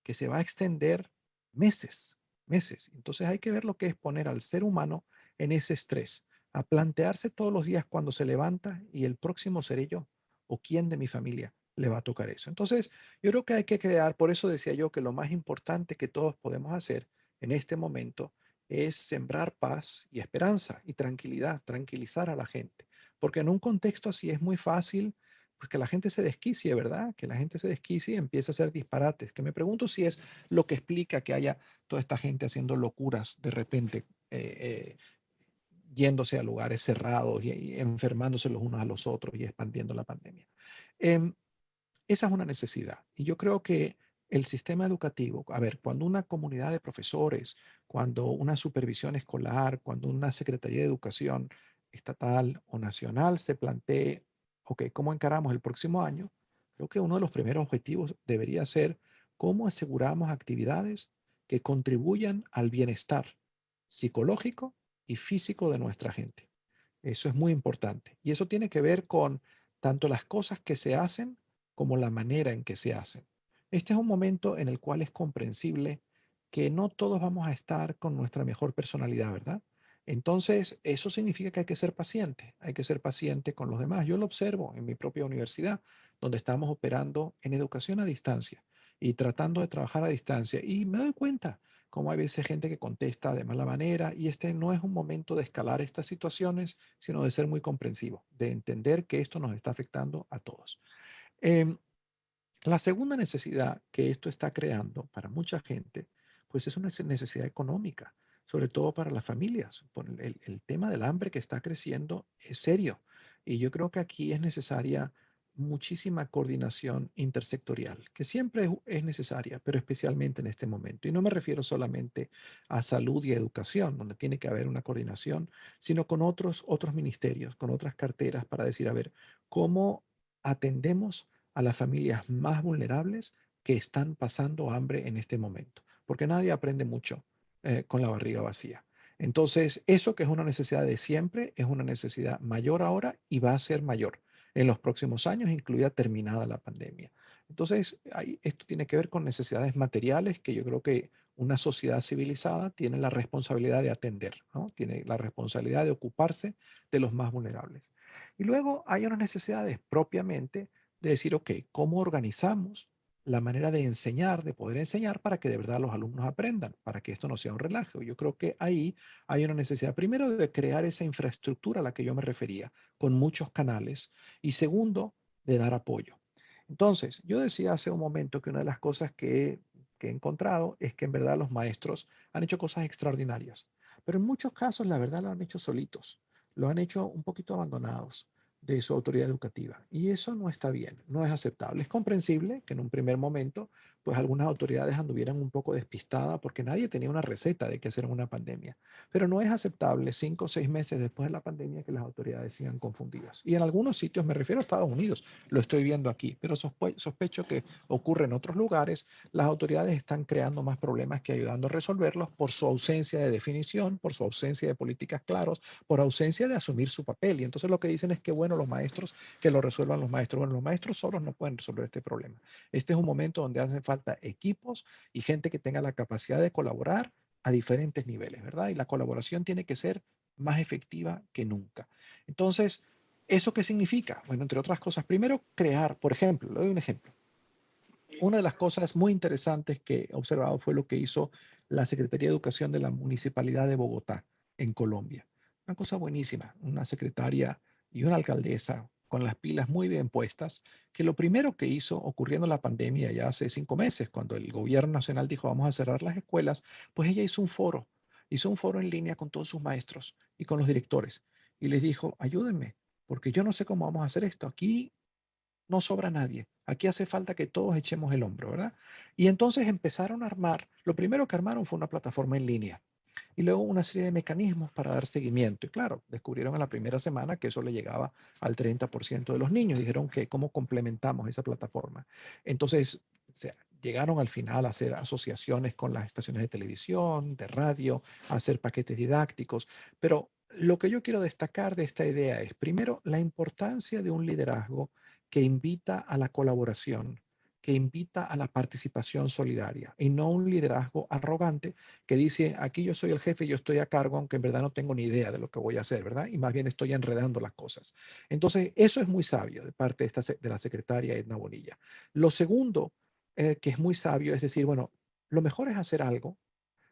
que se va a extender meses, meses. Entonces hay que ver lo que es poner al ser humano en ese estrés, a plantearse todos los días cuando se levanta y el próximo seré yo o quién de mi familia le va a tocar eso. Entonces, yo creo que hay que crear, por eso decía yo que lo más importante que todos podemos hacer en este momento es sembrar paz y esperanza y tranquilidad, tranquilizar a la gente. Porque en un contexto así es muy fácil pues, que la gente se desquicie, ¿verdad? Que la gente se desquicie y empiece a hacer disparates. Que me pregunto si es lo que explica que haya toda esta gente haciendo locuras de repente, yéndose a lugares cerrados y enfermándose los unos a los otros y expandiendo la pandemia. Eh, Esa es una necesidad. Y yo creo que el sistema educativo, a ver, cuando una comunidad de profesores, cuando una supervisión escolar, cuando una Secretaría de Educación estatal o nacional se plantee, ok, ¿cómo encaramos el próximo año? Creo que uno de los primeros objetivos debería ser cómo aseguramos actividades que contribuyan al bienestar psicológico y físico de nuestra gente. Eso es muy importante. Y eso tiene que ver con tanto las cosas que se hacen como la manera en que se hacen. Este es un momento en el cual es comprensible que no todos vamos a estar con nuestra mejor personalidad, ¿verdad? Entonces, eso significa que hay que ser paciente con los demás. Yo lo observo en mi propia universidad, donde estamos operando en educación a distancia y tratando de trabajar a distancia. Y me doy cuenta cómo hay veces gente que contesta de mala manera, y este no es un momento de escalar estas situaciones, sino de ser muy comprensivo, de entender que esto nos está afectando a todos. Em, la segunda necesidad que esto está creando para mucha gente, pues es una necesidad económica, sobre todo para las familias. Por el tema del hambre que está creciendo es serio, y yo creo que aquí es necesaria muchísima coordinación intersectorial, que siempre es necesaria, pero especialmente en este momento. Y no me refiero solamente a salud y educación, donde tiene que haber una coordinación, sino con otros ministerios, con otras carteras para decir, a ver, ¿cómo atendemos a las familias más vulnerables que están pasando hambre en este momento? Porque nadie aprende mucho con la barriga vacía. Entonces, eso que es una necesidad de siempre, es una necesidad mayor ahora y va a ser mayor en los próximos años, incluida terminada la pandemia. Entonces, esto tiene que ver con necesidades materiales que yo creo que una sociedad civilizada tiene la responsabilidad de atender, ¿no? Tiene la responsabilidad de ocuparse de los más vulnerables. Y luego hay unas necesidades propiamente de decir, ok, ¿cómo organizamos la manera de enseñar, de poder enseñar para que de verdad los alumnos aprendan, para que esto no sea un relajo? Yo creo que ahí hay una necesidad, primero, de crear esa infraestructura a la que yo me refería, con muchos canales, y segundo, de dar apoyo. Entonces, yo decía hace un momento que una de las cosas que he encontrado es que en verdad los maestros han hecho cosas extraordinarias, pero en muchos casos la verdad lo han hecho solitos, lo han hecho un poquito abandonados de su autoridad educativa. Y eso no está bien, no es aceptable. Es comprensible que en un primer momento, pues algunas autoridades anduvieran un poco despistadas porque nadie tenía una receta de qué hacer en una pandemia. Pero no es aceptable 5 o 6 meses después de la pandemia que las autoridades sigan confundidas. Y en algunos sitios, me refiero a Estados Unidos, lo estoy viendo aquí, pero sospecho que ocurre en otros lugares. Las autoridades están creando más problemas que ayudando a resolverlos por su ausencia de definición, por su ausencia de políticas claras, por ausencia de asumir su papel. Y entonces lo que dicen es que, bueno, los maestros, que lo resuelvan los maestros. Bueno, los maestros solos no pueden resolver este problema. Este es un momento donde hacen falta equipos y gente que tenga la capacidad de colaborar a diferentes niveles, ¿verdad? Y la colaboración tiene que ser más efectiva que nunca. Entonces, ¿eso qué significa? Bueno, entre otras cosas, primero crear, por ejemplo, le doy un ejemplo. Una de las cosas muy interesantes que he observado fue lo que hizo la Secretaría de Educación de la Municipalidad de Bogotá, en Colombia. Una cosa buenísima, una secretaria y una alcaldesa con las pilas muy bien puestas, que lo primero que hizo ocurriendo la pandemia ya hace 5 meses, cuando el gobierno nacional dijo vamos a cerrar las escuelas, pues ella hizo un foro en línea con todos sus maestros y con los directores y les dijo, ayúdenme, porque yo no sé cómo vamos a hacer esto. Aquí no sobra nadie. Aquí hace falta que todos echemos el hombro, ¿verdad? Y entonces empezaron a armar, lo primero que armaron fue una plataforma en línea y luego una serie de mecanismos para dar seguimiento. Y claro, descubrieron en la primera semana que eso le llegaba al 30% de los niños. Dijeron que cómo complementamos esa plataforma. Entonces, llegaron al final a hacer asociaciones con las estaciones de televisión, de radio, a hacer paquetes didácticos. Pero lo que yo quiero destacar de esta idea es, primero, la importancia de un liderazgo que invita a la colaboración, que invita a la participación solidaria y no un liderazgo arrogante que dice, aquí yo soy el jefe, yo estoy a cargo, aunque en verdad no tengo ni idea de lo que voy a hacer, ¿verdad? Y más bien estoy enredando las cosas. Entonces, eso es muy sabio de parte de la secretaria Edna Bonilla. Lo segundo, que es muy sabio, es decir, bueno, lo mejor es hacer algo,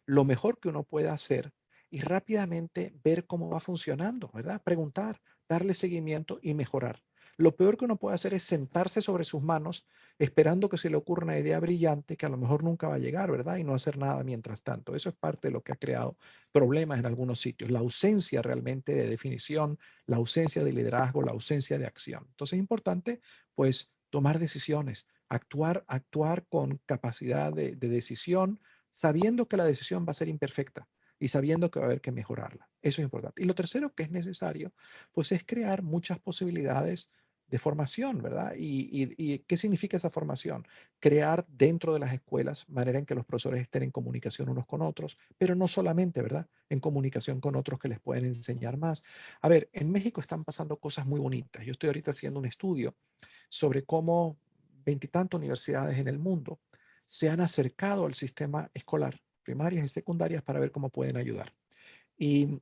lo mejor que uno pueda hacer y rápidamente ver cómo va funcionando, ¿verdad? Preguntar, darle seguimiento y mejorar. Lo peor que uno puede hacer es sentarse sobre sus manos esperando que se le ocurra una idea brillante que a lo mejor nunca va a llegar, ¿verdad? Y no hacer nada mientras tanto. Eso es parte de lo que ha creado problemas en algunos sitios. La ausencia realmente de definición, la ausencia de liderazgo, la ausencia de acción. Entonces es importante, pues, tomar decisiones, actuar con capacidad de decisión, sabiendo que la decisión va a ser imperfecta y sabiendo que va a haber que mejorarla. Eso es importante. Y lo tercero que es necesario, pues es crear muchas posibilidades de formación, ¿verdad? ¿Y qué significa esa formación? Crear dentro de las escuelas manera en que los profesores estén en comunicación unos con otros, pero no solamente, ¿verdad? En comunicación con otros que les pueden enseñar más. A ver, en México están pasando cosas muy bonitas. Yo estoy ahorita haciendo un estudio sobre cómo veintitantas universidades en el mundo se han acercado al sistema escolar, primarias y secundarias, para ver cómo pueden ayudar. Y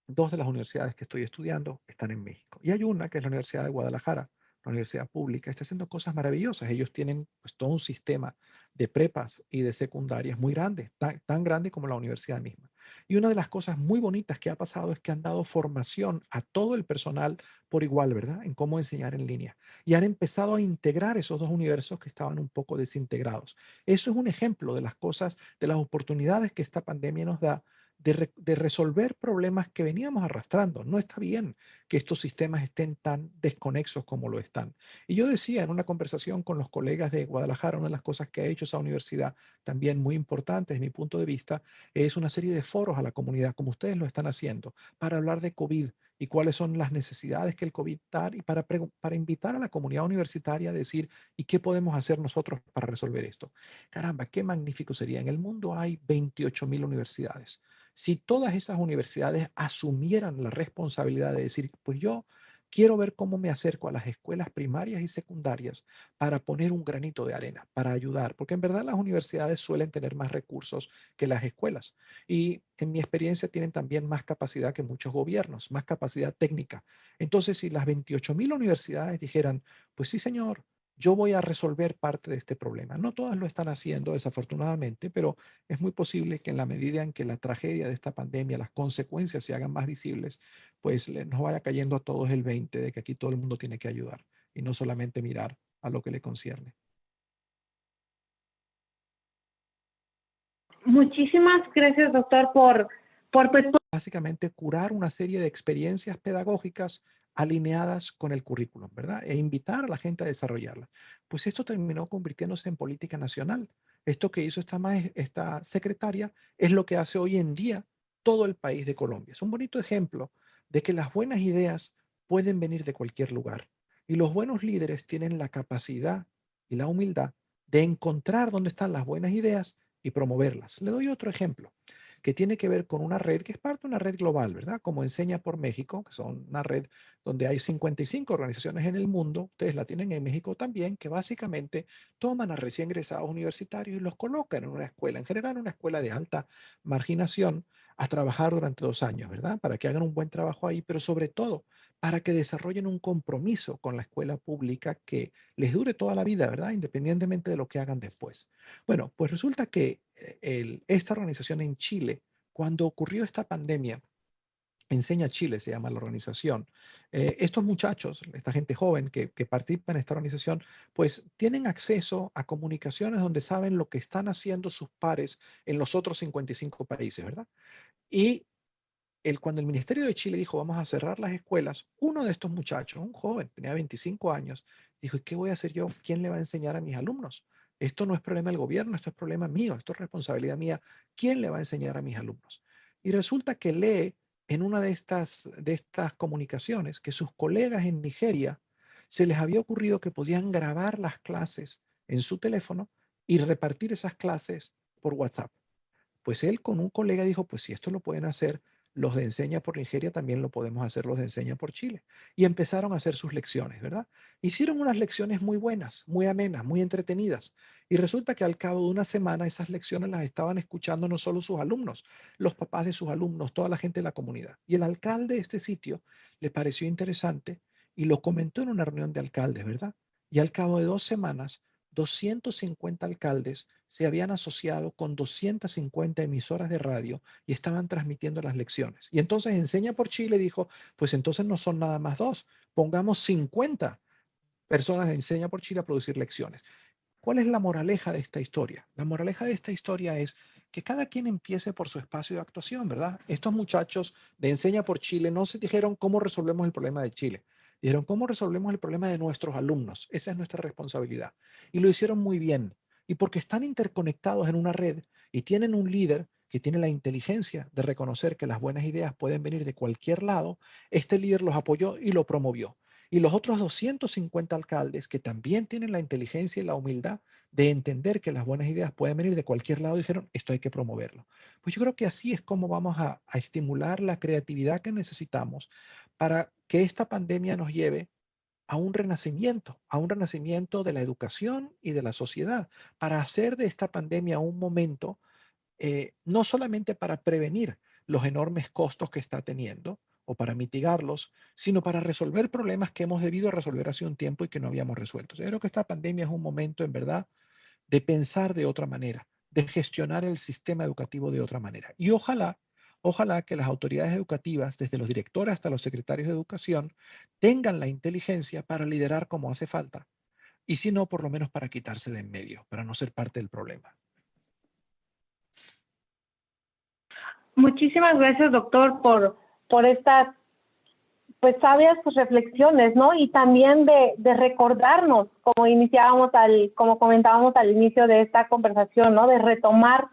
dos de las universidades que estoy estudiando están en México. Y hay una que es la Universidad de Guadalajara, la universidad pública, está haciendo cosas maravillosas. Ellos tienen pues, todo un sistema de prepas y de secundarias muy grande, tan grande como la universidad misma. Y una de las cosas muy bonitas que ha pasado es que han dado formación a todo el personal por igual, ¿verdad? En cómo enseñar en línea. Y han empezado a integrar esos dos universos que estaban un poco desintegrados. Eso es un ejemplo de las cosas, de las oportunidades que esta pandemia nos da de resolver problemas que veníamos arrastrando. No está bien que estos sistemas estén tan desconexos como lo están. Y yo decía en una conversación con los colegas de Guadalajara, una de las cosas que ha hecho esa universidad, también muy importante desde mi punto de vista, es una serie de foros a la comunidad, como ustedes lo están haciendo, para hablar de COVID y cuáles son las necesidades que el COVID da y para invitar a la comunidad universitaria a decir, ¿y qué podemos hacer nosotros para resolver esto? Caramba, qué magnífico sería. En el mundo hay 28.000 universidades. Si todas esas universidades asumieran la responsabilidad de decir, pues yo quiero ver cómo me acerco a las escuelas primarias y secundarias para poner un granito de arena, para ayudar, porque en verdad las universidades suelen tener más recursos que las escuelas y en mi experiencia tienen también más capacidad que muchos gobiernos, más capacidad técnica. Entonces, si las 28.000 universidades dijeran, pues sí, señor, yo voy a resolver parte de este problema. No todas lo están haciendo, desafortunadamente, pero es muy posible que en la medida en que la tragedia de esta pandemia, las consecuencias se hagan más visibles, pues nos vaya cayendo a todos el 20 de que aquí todo el mundo tiene que ayudar y no solamente mirar a lo que le concierne. Muchísimas gracias, doctor, por pues, Básicamente curar una serie de experiencias pedagógicas alineadas con el currículum, ¿verdad? E invitar a la gente a desarrollarla. Pues esto terminó convirtiéndose en política nacional. Esto que hizo esta secretaria es lo que hace hoy en día todo el país de Colombia. Es un bonito ejemplo de que las buenas ideas pueden venir de cualquier lugar y los buenos líderes tienen la capacidad y la humildad de encontrar dónde están las buenas ideas y promoverlas. Le doy otro ejemplo que tiene que ver con una red que es parte de una red global, ¿verdad? Como Enseña por México, que son una red donde hay 55 organizaciones en el mundo, ustedes la tienen en México también, que básicamente toman a recién egresados universitarios y los colocan en una escuela, en general una escuela de alta marginación, a trabajar durante 2 años, ¿verdad? Para que hagan un buen trabajo ahí, pero sobre todo para que desarrollen un compromiso con la escuela pública que les dure toda la vida, ¿verdad? Independientemente de lo que hagan después. Bueno, pues resulta que esta organización en Chile, cuando ocurrió esta pandemia, Enseña Chile se llama la organización. Estos muchachos, esta gente joven que participa en esta organización, pues tienen acceso a comunicaciones donde saben lo que están haciendo sus pares en los otros 55 países, ¿verdad? Y cuando el Ministerio de Chile dijo, vamos a cerrar las escuelas, uno de estos muchachos, un joven, tenía 25 años, dijo, ¿y qué voy a hacer yo? ¿Quién le va a enseñar a mis alumnos? Esto no es problema del gobierno, esto es problema mío, esto es responsabilidad mía. ¿Quién le va a enseñar a mis alumnos? Y resulta que lee en una de estas comunicaciones que sus colegas en Nigeria se les había ocurrido que podían grabar las clases en su teléfono y repartir esas clases por WhatsApp. Pues él con un colega dijo, pues si esto lo pueden hacer los de Enseña por Nigeria, también lo podemos hacer los de Enseña por Chile. Y empezaron a hacer sus lecciones, ¿verdad? Hicieron unas lecciones muy buenas, muy amenas, muy entretenidas. Y resulta que al cabo de una semana esas lecciones las estaban escuchando no solo sus alumnos, los papás de sus alumnos, toda la gente de la comunidad. Y el alcalde de este sitio le pareció interesante y lo comentó en una reunión de alcaldes, ¿verdad? Y al cabo de 2 semanas, 250 alcaldes se habían asociado con 250 emisoras de radio y estaban transmitiendo las lecciones. Y entonces Enseña por Chile dijo, pues entonces no son nada más dos, pongamos 50 personas de Enseña por Chile a producir lecciones. ¿Cuál es la moraleja de esta historia? La moraleja de esta historia es que cada quien empiece por su espacio de actuación, ¿verdad? Estos muchachos de Enseña por Chile no se dijeron cómo resolvemos el problema de Chile. Dijeron cómo resolvemos el problema de nuestros alumnos. Esa es nuestra responsabilidad. Y lo hicieron muy bien. Y porque están interconectados en una red y tienen un líder que tiene la inteligencia de reconocer que las buenas ideas pueden venir de cualquier lado, este líder los apoyó y lo promovió. Y los otros 250 alcaldes que también tienen la inteligencia y la humildad de entender que las buenas ideas pueden venir de cualquier lado, dijeron, esto hay que promoverlo. Pues yo creo que así es como vamos a estimular la creatividad que necesitamos para que esta pandemia nos lleve a un renacimiento de la educación y de la sociedad, para hacer de esta pandemia un momento no solamente para prevenir los enormes costos que está teniendo, o para mitigarlos, sino para resolver problemas que hemos debido resolver hace un tiempo y que no habíamos resuelto. Yo creo que esta pandemia es un momento, en verdad, de pensar de otra manera, de gestionar el sistema educativo de otra manera. Y ojalá que las autoridades educativas, desde los directores hasta los secretarios de educación, tengan la inteligencia para liderar como hace falta. Y si no, por lo menos para quitarse de en medio, para no ser parte del problema. Muchísimas gracias, doctor, por estas pues sabias reflexiones, ¿no? Y también de recordarnos, como comentábamos al inicio de esta conversación, ¿no? De retomar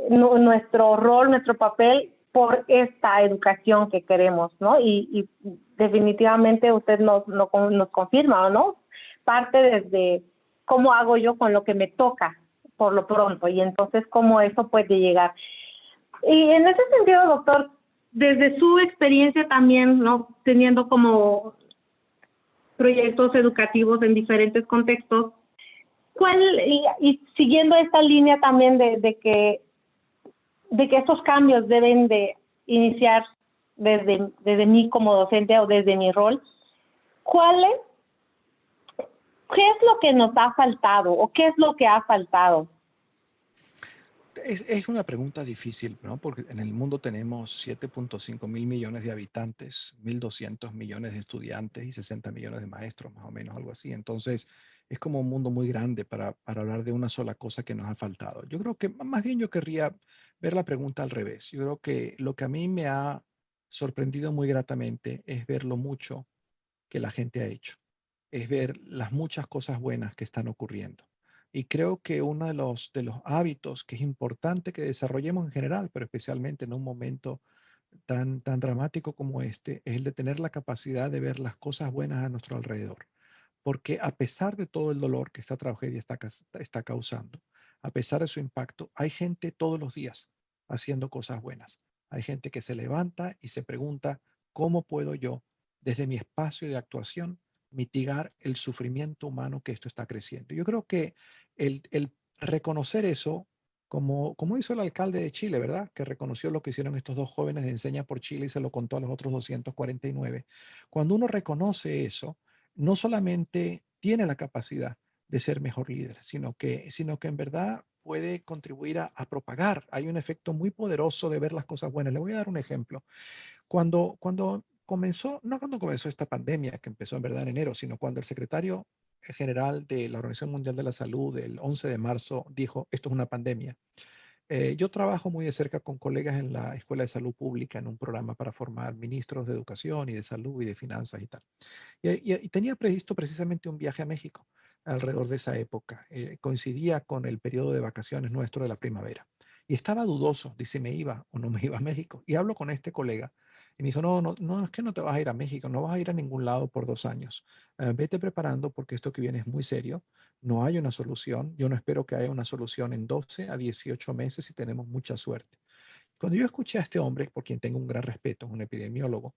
nuestro rol, nuestro papel por esta educación que queremos, ¿no? Y definitivamente usted nos confirma, ¿no? Parte desde cómo hago yo con lo que me toca por lo pronto y entonces cómo eso puede llegar. Y en ese sentido, doctor, desde su experiencia también, ¿no? Teniendo como proyectos educativos en diferentes contextos, y siguiendo esta línea también de que estos cambios deben de iniciar desde mí como docente o desde mi rol, ¿qué es lo que nos ha faltado o qué es lo que ha faltado? Es una pregunta difícil, ¿no? Porque en el mundo tenemos 7.5 mil millones de habitantes, 1.200 millones de estudiantes y 60 millones de maestros, más o menos, algo así. Entonces, es como un mundo muy grande para hablar de una sola cosa que nos ha faltado. Yo creo que más bien yo querría ver la pregunta al revés. Yo creo que lo que a mí me ha sorprendido muy gratamente es ver lo mucho que la gente ha hecho, es ver las muchas cosas buenas que están ocurriendo. Y creo que uno de los hábitos que es importante que desarrollemos en general, pero especialmente en un momento tan dramático como este, es el de tener la capacidad de ver las cosas buenas a nuestro alrededor. Porque a pesar de todo el dolor que esta tragedia está causando, a pesar de su impacto, hay gente todos los días haciendo cosas buenas. Hay gente que se levanta y se pregunta, ¿cómo puedo yo, desde mi espacio de actuación, mitigar el sufrimiento humano que esto está creciendo? Yo creo que el reconocer eso, como hizo el alcalde de Chile, ¿verdad? Que reconoció lo que hicieron estos dos jóvenes de Enseña por Chile y se lo contó a los otros 249. Cuando uno reconoce eso, no solamente tiene la capacidad de ser mejor líder, sino que en verdad puede contribuir a propagar. Hay un efecto muy poderoso de ver las cosas buenas. Le voy a dar un ejemplo. Cuando comenzó, no cuando comenzó esta pandemia, que empezó en verdad en enero, sino cuando el secretario general de la Organización Mundial de la Salud el 11 de marzo dijo, esto es una pandemia. Yo trabajo muy de cerca con colegas en la Escuela de Salud Pública en un programa para formar ministros de educación y de salud y de finanzas y tal. Y tenía previsto precisamente un viaje a México alrededor de esa época. Coincidía con el periodo de vacaciones nuestro de la primavera. Y estaba dudoso de si me iba o no me iba a México. Y hablo con este colega y me dijo, no, es que no te vas a ir a México, no vas a ir a ningún lado por 2 años. Vete preparando porque esto que viene es muy serio. No hay una solución. Yo no espero que haya una solución en 12 a 18 meses si tenemos mucha suerte. Cuando yo escuché a este hombre, por quien tengo un gran respeto, un epidemiólogo,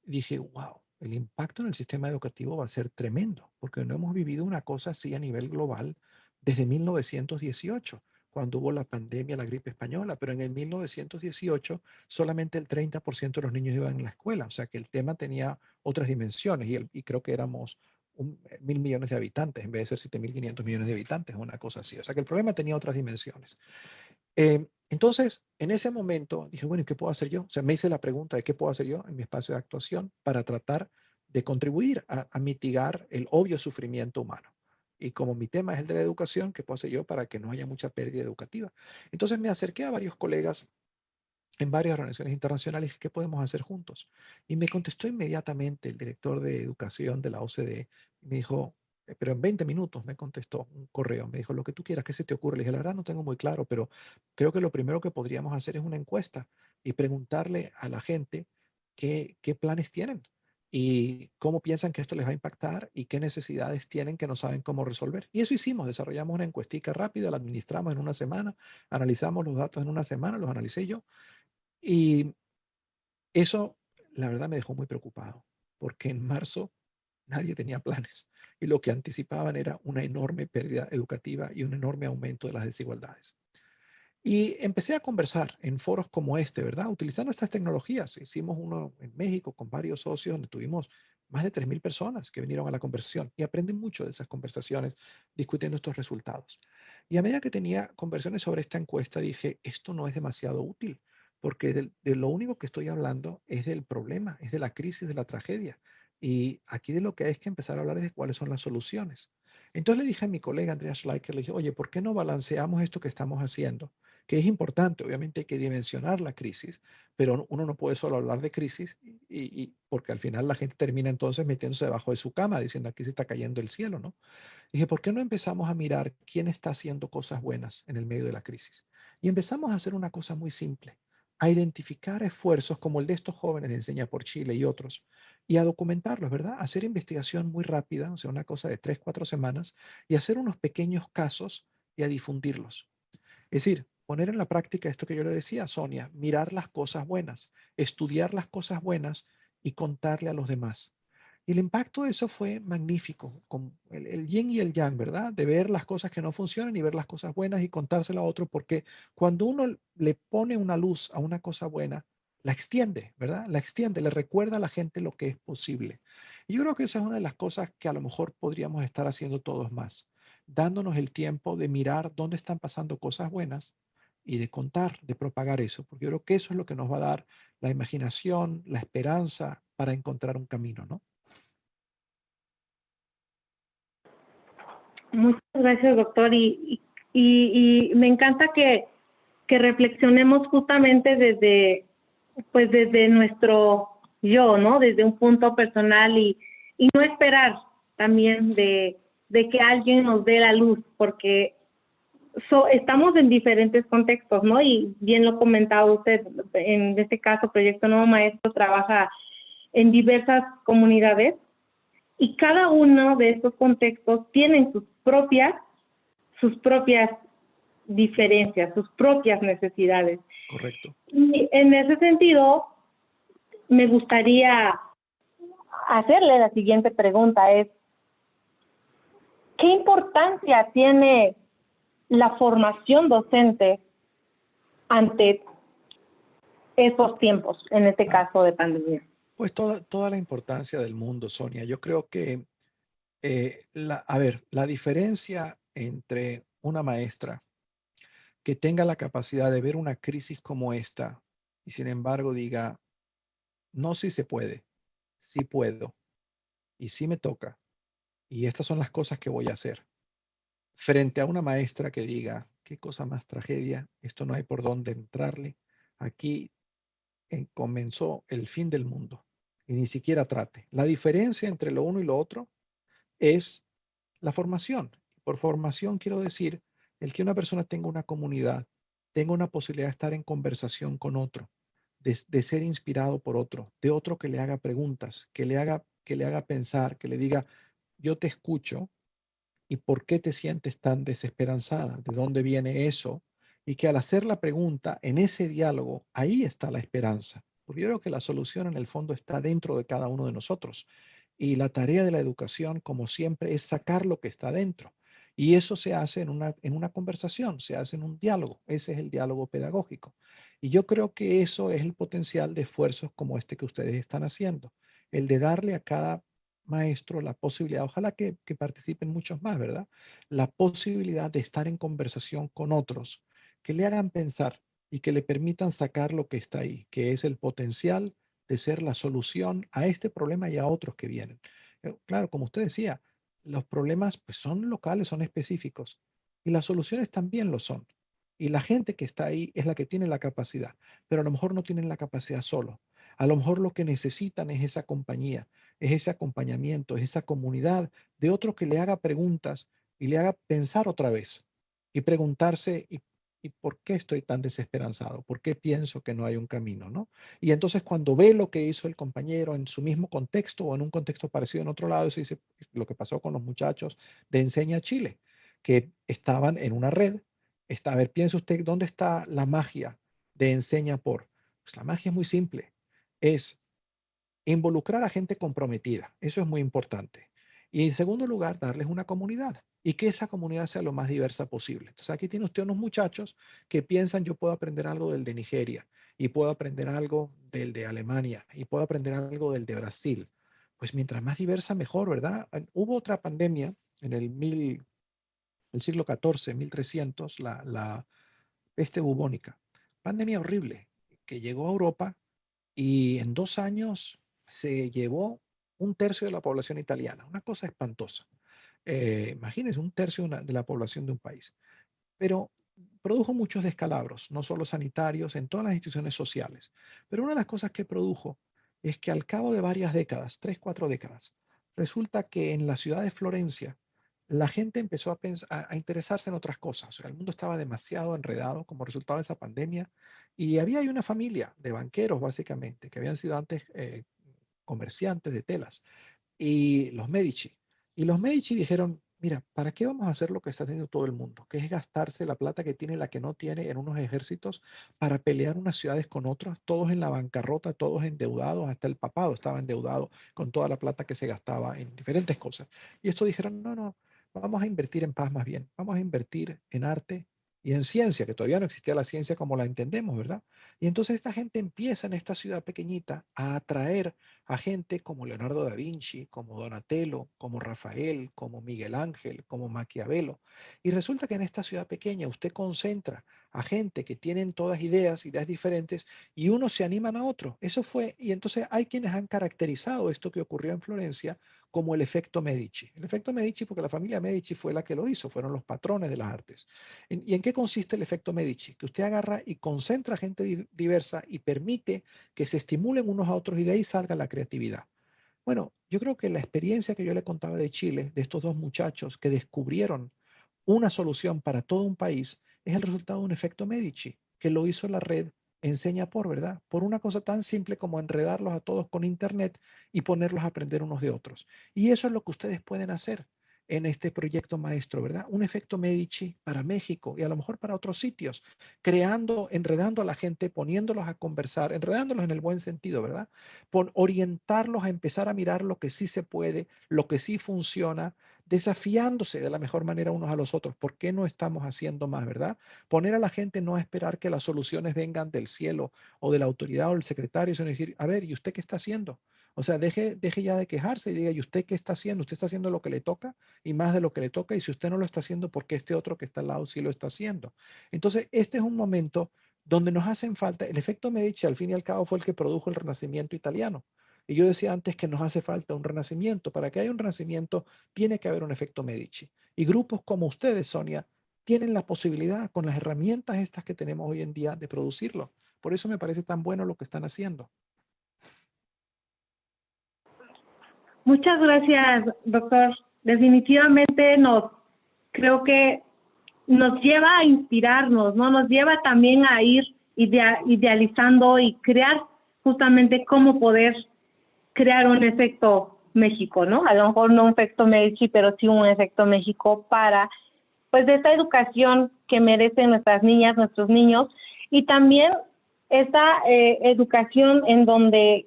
dije, wow, el impacto en el sistema educativo va a ser tremendo, porque no hemos vivido una cosa así a nivel global desde 1918, cuando hubo la pandemia, la gripe española, pero en el 1918 solamente el 30% de los niños iban a la escuela, o sea que el tema tenía otras dimensiones y creo que éramos 1.000 millones de habitantes en vez de ser 7.500 millones de habitantes, una cosa así, o sea que el problema tenía otras dimensiones. Entonces, en ese momento dije, bueno, ¿y qué puedo hacer yo? O sea, me hice la pregunta de qué puedo hacer yo en mi espacio de actuación para tratar de contribuir a mitigar el obvio sufrimiento humano. Y como mi tema es el de la educación, ¿qué puedo hacer yo para que no haya mucha pérdida educativa? Entonces me acerqué a varios colegas en varias organizaciones internacionales, ¿qué podemos hacer juntos? Y me contestó inmediatamente el director de educación de la OCDE y me dijo, pero en 20 minutos me contestó un correo, me dijo, lo que tú quieras, ¿qué se te ocurre? Le dije, la verdad no tengo muy claro, pero creo que lo primero que podríamos hacer es una encuesta y preguntarle a la gente qué planes tienen y cómo piensan que esto les va a impactar y qué necesidades tienen que no saben cómo resolver. Y eso hicimos, desarrollamos una encuestica rápida, la administramos en una semana, analizamos los datos en una semana, los analicé yo y eso, la verdad, me dejó muy preocupado, porque en marzo nadie tenía planes y lo que anticipaban era una enorme pérdida educativa y un enorme aumento de las desigualdades. Y empecé a conversar en foros como este, ¿verdad? Utilizando estas tecnologías. Hicimos uno en México con varios socios donde tuvimos más de 3.000 personas que vinieron a la conversación y aprenden mucho de esas conversaciones discutiendo estos resultados. Y a medida que tenía conversaciones sobre esta encuesta, dije, esto no es demasiado útil, porque de lo único que estoy hablando es del problema, es de la crisis, de la tragedia. Y aquí de lo que hay es que empezar a hablar es de cuáles son las soluciones. Entonces le dije a mi colega Andrea Schleicher, le dije, oye, ¿por qué no balanceamos esto que estamos haciendo? Que es importante, obviamente hay que dimensionar la crisis, pero uno no puede solo hablar de crisis porque al final la gente termina entonces metiéndose debajo de su cama diciendo aquí se está cayendo el cielo, ¿no? Dije, ¿por qué no empezamos a mirar quién está haciendo cosas buenas en el medio de la crisis? Y empezamos a hacer una cosa muy simple, a identificar esfuerzos como el de estos jóvenes de Enseña por Chile y otros, y a documentarlos, ¿verdad? Hacer investigación muy rápida, o sea, una cosa de 3, 4 semanas, y hacer unos pequeños casos y a difundirlos. Es decir, poner en la práctica esto que yo le decía a Sonia, mirar las cosas buenas, estudiar las cosas buenas y contarle a los demás. Y el impacto de eso fue magnífico, con el yin y el yang, ¿verdad? De ver las cosas que no funcionan y ver las cosas buenas y contárselo a otro, porque cuando uno le pone una luz a una cosa buena, la extiende, ¿verdad? La extiende, le recuerda a la gente lo que es posible. Y yo creo que esa es una de las cosas que a lo mejor podríamos estar haciendo todos más, dándonos el tiempo de mirar dónde están pasando cosas buenas y de contar, de propagar eso, porque yo creo que eso es lo que nos va a dar la imaginación, la esperanza para encontrar un camino, ¿no? Muchas gracias, doctor. Y me encanta que reflexionemos justamente pues desde nuestro yo, ¿no? Desde un punto personal y no esperar también de que alguien nos dé la luz, porque estamos en diferentes contextos, ¿no? Y bien lo comentaba usted, en este caso, Proyecto Nuevo Maestro trabaja en diversas comunidades y cada uno de estos contextos tienen sus propias diferencias, sus propias necesidades. Correcto. Y en ese sentido, me gustaría hacerle la siguiente pregunta, es, ¿qué importancia tiene la formación docente ante esos tiempos, en este Ah, caso de pandemia? pues toda la importancia del mundo, Sonia. Yo creo que, a ver, la diferencia entre una maestra que tenga la capacidad de ver una crisis como esta y sin embargo diga, no, si se puede, sí puedo y sí me toca y estas son las cosas que voy a hacer. Frente a una maestra que diga, qué cosa más tragedia, esto no hay por dónde entrarle, aquí comenzó el fin del mundo y ni siquiera trate. La diferencia entre lo uno y lo otro es la formación. Por formación quiero decir el que una persona tenga una comunidad, tenga una posibilidad de estar en conversación con otro, de ser inspirado por otro, de otro que le haga preguntas, que le haga pensar, que le diga, yo te escucho y por qué te sientes tan desesperanzada, de dónde viene eso, y que al hacer la pregunta en ese diálogo, ahí está la esperanza. Porque yo creo que la solución en el fondo está dentro de cada uno de nosotros. Y la tarea de la educación, como siempre, es sacar lo que está dentro. Y eso se hace en una conversación, se hace en un diálogo. Ese es el diálogo pedagógico. Y yo creo que eso es el potencial de esfuerzos como este que ustedes están haciendo. El de darle a cada maestro la posibilidad, ojalá que participen muchos más, ¿verdad? La posibilidad de estar en conversación con otros que le hagan pensar y que le permitan sacar lo que está ahí, que es el potencial de ser la solución a este problema y a otros que vienen. Claro, como usted decía, los problemas pues, son locales, son específicos y las soluciones también lo son. Y la gente que está ahí es la que tiene la capacidad, pero a lo mejor no tienen la capacidad solo. A lo mejor lo que necesitan es esa compañía, es ese acompañamiento, es esa comunidad de otro que le haga preguntas y le haga pensar otra vez y preguntarse, ¿y por qué estoy tan desesperanzado? ¿Por qué pienso que no hay un camino? ¿No? Y entonces cuando ve lo que hizo el compañero en su mismo contexto o en un contexto parecido en otro lado, se dice lo que pasó con los muchachos de Enseña Chile, que estaban en una red. A ver, piense usted, ¿dónde está la magia de Enseña por? Pues la magia es muy simple. Es involucrar a gente comprometida, eso es muy importante. Y en segundo lugar, darles una comunidad. y que esa comunidad sea lo más diversa posible. Entonces aquí tiene usted unos muchachos que piensan yo puedo aprender algo del de Nigeria y puedo aprender algo del de Alemania y puedo aprender algo del de Brasil. Pues mientras más diversa, mejor, ¿verdad? Hubo otra pandemia en el siglo XIV, 1300, la peste bubónica. Pandemia horrible que llegó a Europa y en 2 años se llevó un tercio de la población italiana. Una cosa espantosa. Imagínense, un tercio de la población de un país. Pero produjo muchos descalabros, no solo sanitarios, en todas las instituciones sociales. Pero una de las cosas que produjo es que al cabo de varias décadas, 3, 4 décadas, resulta que en la ciudad de Florencia, la gente empezó a interesarse en otras cosas. O sea, el mundo estaba demasiado enredado como resultado de esa pandemia y había ahí una familia de banqueros, básicamente, que habían sido antes comerciantes de telas y los Medici. Y los Medici dijeron, mira, ¿para qué vamos a hacer lo que está haciendo todo el mundo? Que es gastarse la plata que tiene y la que no tiene en unos ejércitos para pelear unas ciudades con otras, todos en la bancarrota, todos endeudados, hasta el papado estaba endeudado con toda la plata que se gastaba en diferentes cosas. Y esto dijeron, no, no, vamos a invertir en paz más bien, vamos a invertir en arte y en ciencia, que todavía no existía la ciencia como la entendemos, ¿verdad? Y entonces esta gente empieza en esta ciudad pequeñita a atraer a gente como Leonardo da Vinci, como Donatello, como Rafael, como Miguel Ángel, como Maquiavelo. Y resulta que en esta ciudad pequeña usted concentra a gente que tienen todas ideas diferentes, y unos se animan a otros. Eso fue, y entonces hay quienes han caracterizado esto que ocurrió en Florencia como el efecto Medici. El efecto Medici porque la familia Medici fue la que lo hizo, fueron los patrones de las artes. ¿Y en qué consiste el efecto Medici? Que usted agarra y concentra gente diversa y permite que se estimulen unos a otros y de ahí salga la creatividad. Bueno, yo creo que la experiencia que yo le contaba de Chile, de estos dos muchachos que descubrieron una solución para todo un país, es el resultado de un efecto Medici, que lo hizo la red Enseña por, ¿verdad? Por una cosa tan simple como enredarlos a todos con Internet y ponerlos a aprender unos de otros. Y eso es lo que ustedes pueden hacer en este proyecto maestro, ¿verdad? Un efecto Medici para México y a lo mejor para otros sitios, creando, enredando a la gente, poniéndolos a conversar, enredándolos en el buen sentido, ¿verdad? Por orientarlos a empezar a mirar lo que sí se puede, lo que sí funciona, desafiándose de la mejor manera unos a los otros. ¿Por qué no estamos haciendo más, verdad? Poner a la gente no a esperar que las soluciones vengan del cielo o de la autoridad o del secretario, sino decir, a ver, ¿y usted qué está haciendo? O sea, deje ya de quejarse y diga, ¿y usted qué está haciendo? ¿Usted está haciendo lo que le toca y más de lo que le toca? Y si usted no lo está haciendo, ¿por qué este otro que está al lado sí lo está haciendo? Entonces, este es un momento donde nos hacen falta, el efecto Medici al fin y al cabo fue el que produjo el Renacimiento italiano. Y yo decía antes que nos hace falta un renacimiento. Para que haya un renacimiento, tiene que haber un efecto Medici. Y grupos como ustedes, Sonia, tienen la posibilidad, con las herramientas estas que tenemos hoy en día, de producirlo. Por eso me parece tan bueno lo que están haciendo. Muchas gracias, doctor. Definitivamente creo que nos lleva a inspirarnos, ¿no? Nos lleva también a ir idealizando y crear justamente cómo poder crear un efecto México, ¿no? A lo mejor no un efecto Medici, pero sí un efecto México para, pues, de esta educación que merecen nuestras niñas, nuestros niños, y también esta educación en donde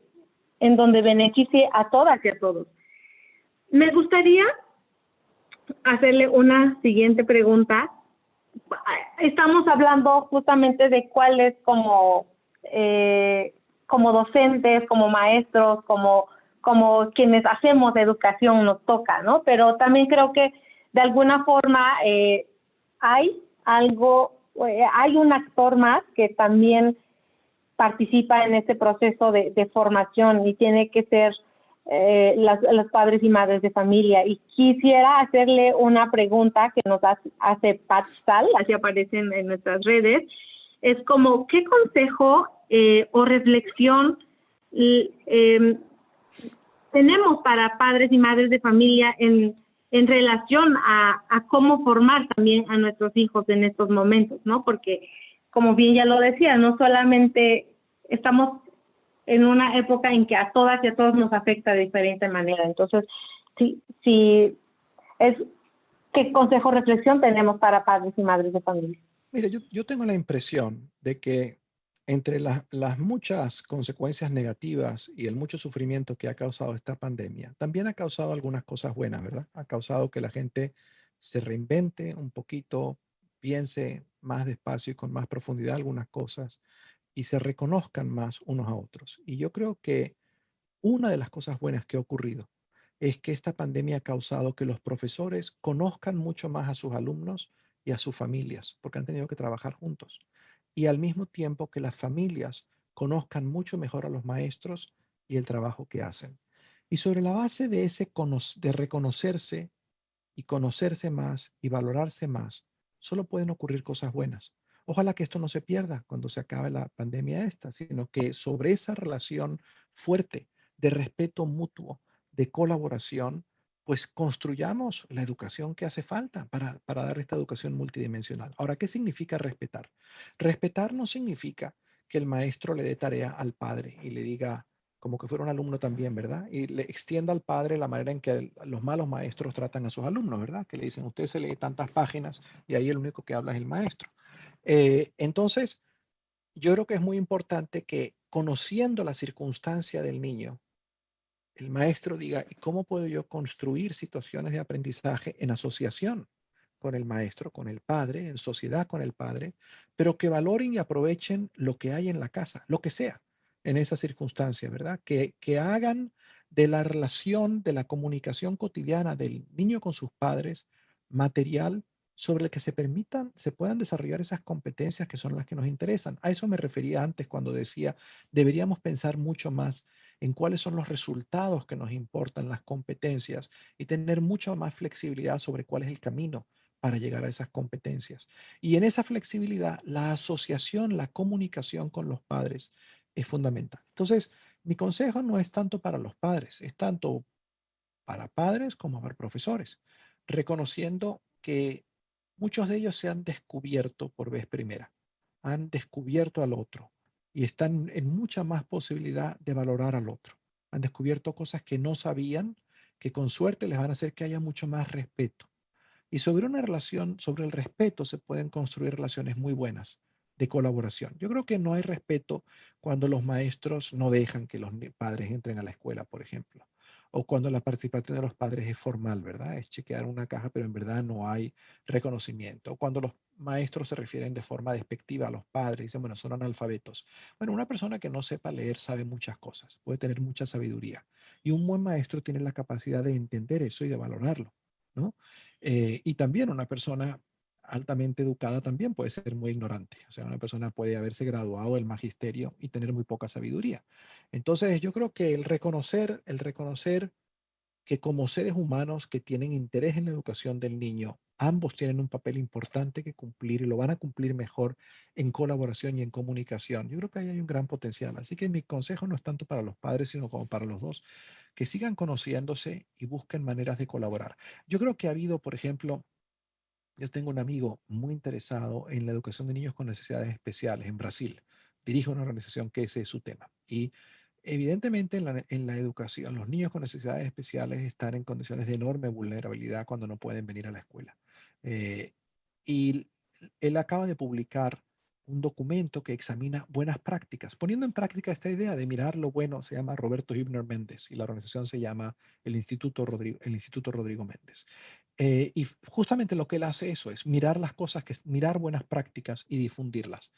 beneficie a todas y a todos. Me gustaría hacerle una siguiente pregunta. Estamos hablando justamente de cuáles como docentes, como maestros, como quienes hacemos educación nos toca, ¿no? Pero también creo que de alguna forma hay hay un actor más que también participa en este proceso de formación y tiene que ser los padres y madres de familia. Y quisiera hacerle una pregunta que nos hace Pat Sal, así aparece en nuestras redes. Es como, ¿qué consejo o reflexión tenemos para padres y madres de familia en relación a cómo formar también a nuestros hijos en estos momentos, ¿no? Porque, como bien ya lo decía, no solamente estamos en una época en que a todas y a todos nos afecta de diferente manera. Entonces, sí ¿qué consejo o reflexión tenemos para padres y madres de familia? Mire, yo tengo la impresión de que entre las muchas consecuencias negativas y el mucho sufrimiento que ha causado esta pandemia, también ha causado algunas cosas buenas, ¿verdad? Ha causado que la gente se reinvente un poquito, piense más despacio y con más profundidad algunas cosas y se reconozcan más unos a otros. Y yo creo que una de las cosas buenas que ha ocurrido es que esta pandemia ha causado que los profesores conozcan mucho más a sus alumnos y a sus familias, porque han tenido que trabajar juntos. Y al mismo tiempo que las familias conozcan mucho mejor a los maestros y el trabajo que hacen. Y sobre la base de de reconocerse y conocerse más y valorarse más, solo pueden ocurrir cosas buenas. Ojalá que esto no se pierda cuando se acabe la pandemia esta, sino que sobre esa relación fuerte de respeto mutuo, de colaboración, pues construyamos la educación que hace falta para dar esta educación multidimensional. Ahora, ¿qué significa respetar? Respetar no significa que el maestro le dé tarea al padre y le diga, como que fuera un alumno también, ¿verdad? Y le extienda al padre la manera en que los malos maestros tratan a sus alumnos, ¿verdad? Que le dicen, usted se lee tantas páginas y ahí el único que habla es el maestro. Entonces, yo creo que es muy importante que conociendo la circunstancia del niño, el maestro diga, ¿y cómo puedo yo construir situaciones de aprendizaje en asociación con el maestro, con el padre, en sociedad con el padre, pero que valoren y aprovechen lo que hay en la casa, lo que sea en esa circunstancia, ¿verdad? Que hagan de la relación, de la comunicación cotidiana del niño con sus padres material sobre el que se puedan desarrollar esas competencias que son las que nos interesan. A eso me refería antes cuando decía, deberíamos pensar mucho más en cuáles son los resultados que nos importan, las competencias, y tener mucha más flexibilidad sobre cuál es el camino para llegar a esas competencias. Y en esa flexibilidad, la asociación, la comunicación con los padres es fundamental. Entonces, mi consejo no es tanto para los padres, es tanto para padres como para profesores, reconociendo que muchos de ellos se han descubierto por vez primera, han descubierto al otro y están en mucha más posibilidad de valorar al otro. Han descubierto cosas que no sabían, que con suerte les van a hacer que haya mucho más respeto. Y sobre una relación, sobre el respeto, se pueden construir relaciones muy buenas de colaboración. Yo creo que no hay respeto cuando los maestros no dejan que los padres entren a la escuela, por ejemplo, o cuando la participación de los padres es formal, ¿verdad? Es chequear una caja, pero en verdad no hay reconocimiento. O cuando los maestros se refieren de forma despectiva a los padres, dicen, bueno, son analfabetos. Bueno, una persona que no sepa leer sabe muchas cosas, puede tener mucha sabiduría. Y un buen maestro tiene la capacidad de entender eso y de valorarlo, ¿no? Y también una persona altamente educada también puede ser muy ignorante. O sea, una persona puede haberse graduado del magisterio y tener muy poca sabiduría. Entonces, yo creo que el reconocer que como seres humanos que tienen interés en la educación del niño, ambos tienen un papel importante que cumplir y lo van a cumplir mejor en colaboración y en comunicación. Yo creo que ahí hay un gran potencial. Así que mi consejo no es tanto para los padres, sino como para los dos, que sigan conociéndose y busquen maneras de colaborar. Yo creo que ha habido, por ejemplo, yo tengo un amigo muy interesado en la educación de niños con necesidades especiales en Brasil. Dirige una organización que ese es su tema. Y evidentemente en la educación, los niños con necesidades especiales están en condiciones de enorme vulnerabilidad cuando no pueden venir a la escuela. Eh, y él acaba de publicar un documento que examina buenas prácticas, poniendo en práctica esta idea de mirar lo bueno. Se llama Roberto Hübner Méndez y la organización se llama el Instituto Rodrigo Méndez. Y justamente lo que él hace eso es mirar las cosas, mirar buenas prácticas y difundirlas.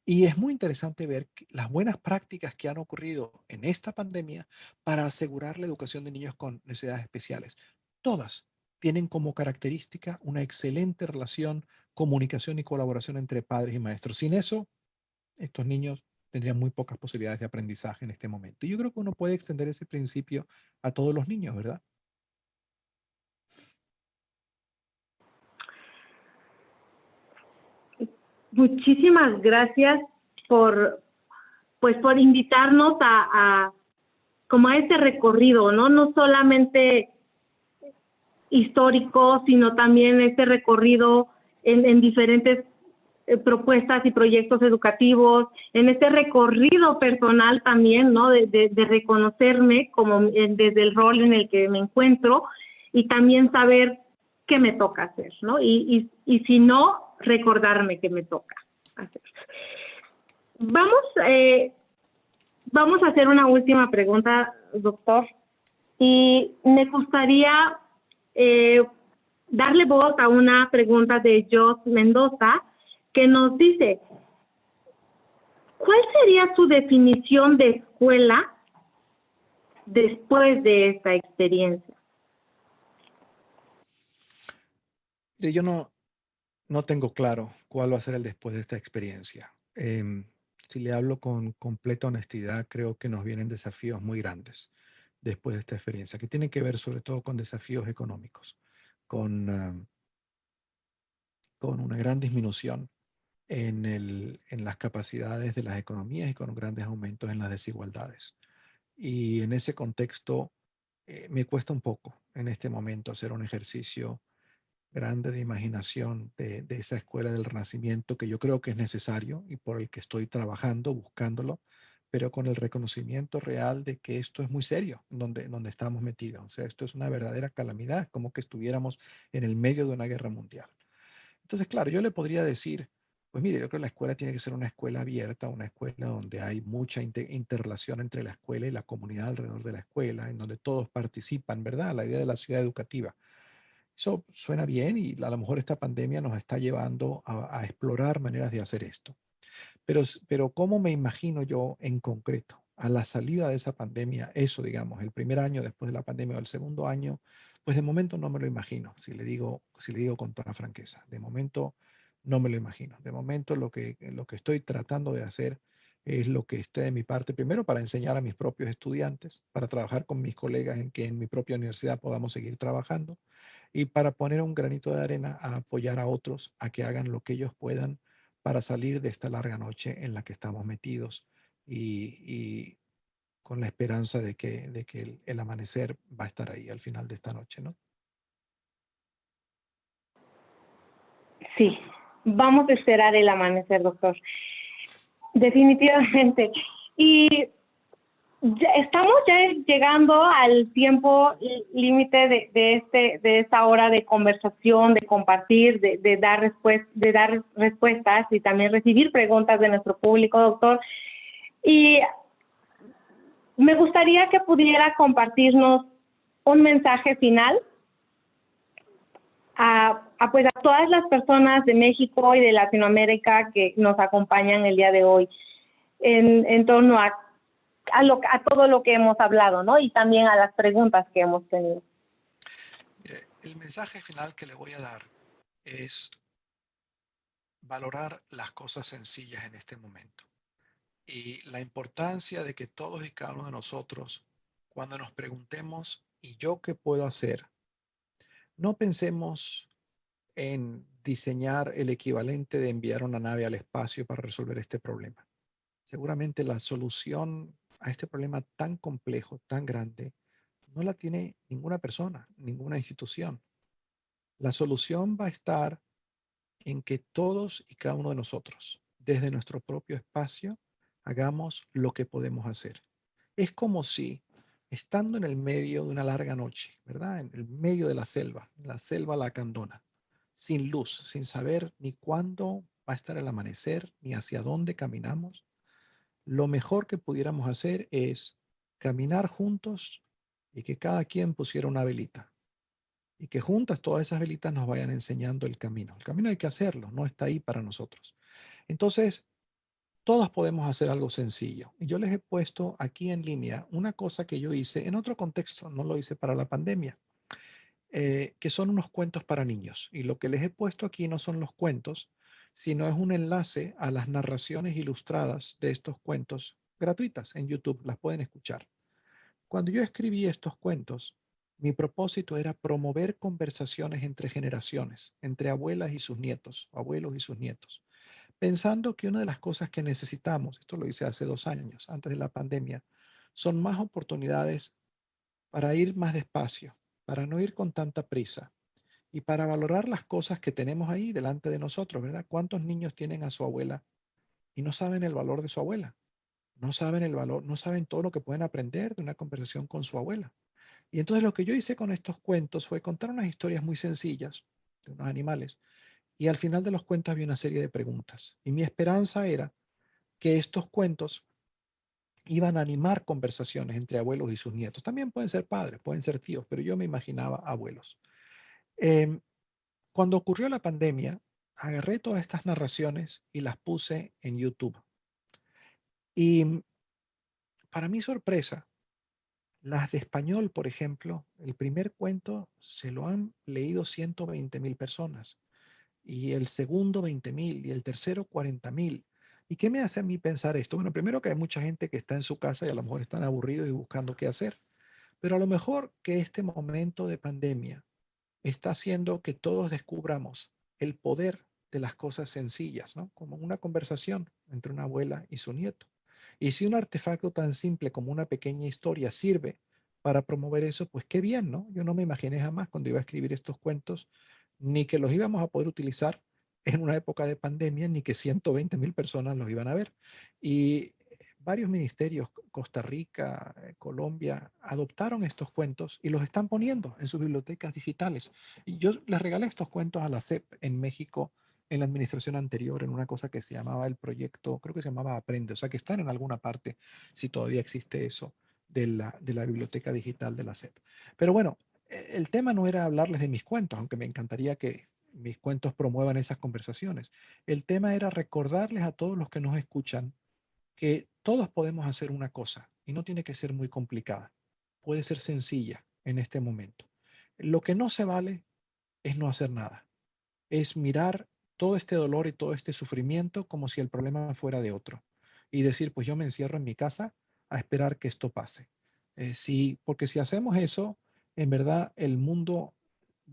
Y es muy interesante ver las buenas prácticas que han ocurrido en esta pandemia para asegurar la educación de niños con necesidades especiales. Todas tienen como característica una excelente relación, comunicación y colaboración entre padres y maestros. Sin eso, estos niños tendrían muy pocas posibilidades de aprendizaje en este momento. Y yo creo que uno puede extender ese principio a todos los niños, ¿verdad? Muchísimas gracias por, pues, por invitarnos como a este recorrido, ¿no? No solamente histórico, sino también este recorrido en diferentes propuestas y proyectos educativos, en este recorrido personal también, ¿no? De reconocerme como desde el rol en el que me encuentro y también saber qué me toca hacer, ¿no? Y si no, recordarme qué me toca hacer. Vamos a hacer una última pregunta, doctor, y me gustaría darle voz a una pregunta de Jos Mendoza que nos dice, ¿cuál sería su definición de escuela después de esta experiencia? Yo no tengo claro cuál va a ser el después de esta experiencia. Si le hablo con completa honestidad, creo que nos vienen desafíos muy grandes después de esta experiencia, que tienen que ver sobre todo con desafíos económicos, con, con una gran disminución en las capacidades de las economías y con grandes aumentos en las desigualdades. Y en ese contexto, me cuesta un poco en este momento hacer un ejercicio grande de imaginación de esa escuela del Renacimiento que yo creo que es necesario y por el que estoy trabajando, buscándolo, pero con el reconocimiento real de que esto es muy serio, donde estamos metidos. O sea, esto es una verdadera calamidad, como que estuviéramos en el medio de una guerra mundial. Entonces, claro, yo le podría decir, pues mire, yo creo que la escuela tiene que ser una escuela abierta, una escuela donde hay mucha interrelación entre la escuela y la comunidad alrededor de la escuela, en donde todos participan, ¿verdad? La idea de la ciudad educativa. Eso suena bien y a lo mejor esta pandemia nos está llevando a explorar maneras de hacer esto. Pero ¿cómo me imagino yo en concreto a la salida de esa pandemia, eso digamos, el primer año después de la pandemia o el segundo año? Pues de momento no me lo imagino, si le digo con toda franqueza. De momento no me lo imagino. De momento lo que estoy tratando de hacer es lo que esté de mi parte, primero para enseñar a mis propios estudiantes, para trabajar con mis colegas en que en mi propia universidad podamos seguir trabajando y para poner un granito de arena a apoyar a otros a que hagan lo que ellos puedan para salir de esta larga noche en la que estamos metidos y con la esperanza de que el amanecer va a estar ahí al final de esta noche, ¿no? Sí, vamos a esperar el amanecer, doctor. Definitivamente. Y estamos ya llegando al tiempo límite de esta hora de conversación, de compartir, de dar respuestas y también recibir preguntas de nuestro público, doctor. Y me gustaría que pudiera compartirnos un mensaje final pues a todas las personas de México y de Latinoamérica que nos acompañan el día de hoy en torno a todo lo que hemos hablado, ¿no? Y también a las preguntas que hemos tenido. Mire, el mensaje final que le voy a dar es valorar las cosas sencillas en este momento y la importancia de que todos y cada uno de nosotros, cuando nos preguntemos, ¿y yo qué puedo hacer? No pensemos en diseñar el equivalente de enviar una nave al espacio para resolver este problema. Seguramente la solución a este problema tan complejo, tan grande, no la tiene ninguna persona, ninguna institución. La solución va a estar en que todos y cada uno de nosotros, desde nuestro propio espacio, hagamos lo que podemos hacer. Es como si, estando en el medio de una larga noche, ¿verdad? En el medio de la selva lacandona, sin luz, sin saber ni cuándo va a estar el amanecer, ni hacia dónde caminamos, lo mejor que pudiéramos hacer es caminar juntos y que cada quien pusiera una velita y que juntas todas esas velitas nos vayan enseñando el camino. El camino hay que hacerlo, no está ahí para nosotros. Entonces, todos podemos hacer algo sencillo. Y yo les he puesto aquí en línea una cosa que yo hice en otro contexto, no lo hice para la pandemia, que son unos cuentos para niños. Y lo que les he puesto aquí no son los cuentos, sino es un enlace a las narraciones ilustradas de estos cuentos gratuitas en YouTube, las pueden escuchar. Cuando yo escribí estos cuentos, mi propósito era promover conversaciones entre generaciones, entre abuelas y sus nietos, abuelos y sus nietos, pensando que una de las cosas que necesitamos, esto lo hice hace 2 años, antes de la pandemia, son más oportunidades para ir más despacio, para no ir con tanta prisa y para valorar las cosas que tenemos ahí delante de nosotros, ¿verdad? ¿Cuántos niños tienen a su abuela y no saben el valor de su abuela? No saben el valor, no saben todo lo que pueden aprender de una conversación con su abuela. Y entonces lo que yo hice con estos cuentos fue contar unas historias muy sencillas de unos animales y al final de los cuentos había una serie de preguntas. Y mi esperanza era que estos cuentos iban a animar conversaciones entre abuelos y sus nietos. También pueden ser padres, pueden ser tíos, pero yo me imaginaba abuelos. Cuando ocurrió la pandemia, agarré todas estas narraciones y las puse en YouTube. Y para mi sorpresa, las de español, por ejemplo, el primer cuento se lo han leído 120,000 personas, y el segundo 20,000, y el tercero 40,000. ¿Y qué me hace a mí pensar esto? Bueno, primero que hay mucha gente que está en su casa y a lo mejor están aburridos y buscando qué hacer, pero a lo mejor que este momento de pandemia está haciendo que todos descubramos el poder de las cosas sencillas, ¿no? Como una conversación entre una abuela y su nieto. Y si un artefacto tan simple como una pequeña historia sirve para promover eso, pues qué bien, ¿no? Yo no me imaginé jamás cuando iba a escribir estos cuentos, ni que los íbamos a poder utilizar en una época de pandemia, ni que 120,000 personas los iban a ver. Y varios ministerios, Costa Rica, Colombia, adoptaron estos cuentos y los están poniendo en sus bibliotecas digitales. Y yo les regalé estos cuentos a la SEP en México en la administración anterior, en una cosa que se llamaba el proyecto, creo que se llamaba Aprende, o sea que están en alguna parte, si todavía existe eso, de la biblioteca digital de la SEP. Pero bueno, el tema no era hablarles de mis cuentos, aunque me encantaría que mis cuentos promuevan esas conversaciones. El tema era recordarles a todos los que nos escuchan que todos podemos hacer una cosa y no tiene que ser muy complicada. Puede ser sencilla en este momento. Lo que no se vale es no hacer nada. Es mirar todo este dolor y todo este sufrimiento como si el problema fuera de otro. Y decir, pues yo me encierro en mi casa a esperar que esto pase. Sí, porque si hacemos eso, en verdad el mundo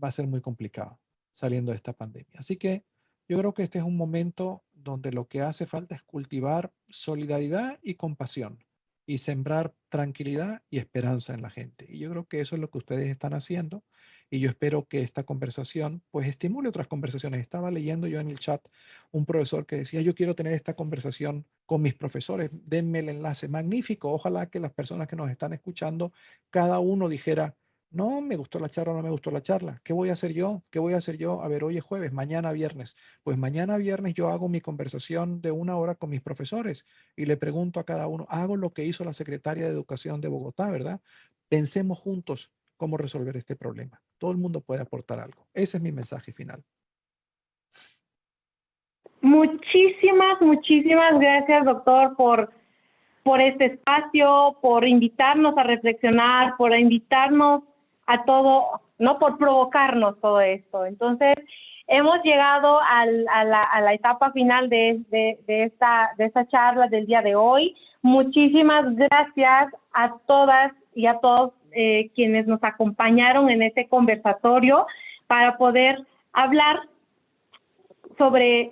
va a ser muy complicado saliendo de esta pandemia. Así que yo creo que este es un momento donde lo que hace falta es cultivar solidaridad y compasión y sembrar tranquilidad y esperanza en la gente. Y yo creo que eso es lo que ustedes están haciendo, y yo espero que esta conversación pues estimule otras conversaciones. Estaba leyendo yo en el chat un profesor que decía, yo quiero tener esta conversación con mis profesores, denme el enlace. Magnífico, ojalá que las personas que nos están escuchando, cada uno dijera, no, me gustó la charla, no me gustó la charla. ¿Qué voy a hacer yo? ¿Qué voy a hacer yo? A ver, hoy es jueves, mañana viernes. Pues mañana viernes yo hago mi conversación de 1 hora con mis profesores y le pregunto a cada uno, hago lo que hizo la secretaria de Educación de Bogotá, ¿verdad? Pensemos juntos cómo resolver este problema. Todo el mundo puede aportar algo. Ese es mi mensaje final. Muchísimas gracias, doctor, por este espacio, por invitarnos a reflexionar, por invitarnos a todo, ¿no? Por provocarnos todo esto. Entonces, hemos llegado a la etapa final de esta charla del día de hoy. Muchísimas gracias a todas y a todos quienes nos acompañaron en este conversatorio para poder hablar sobre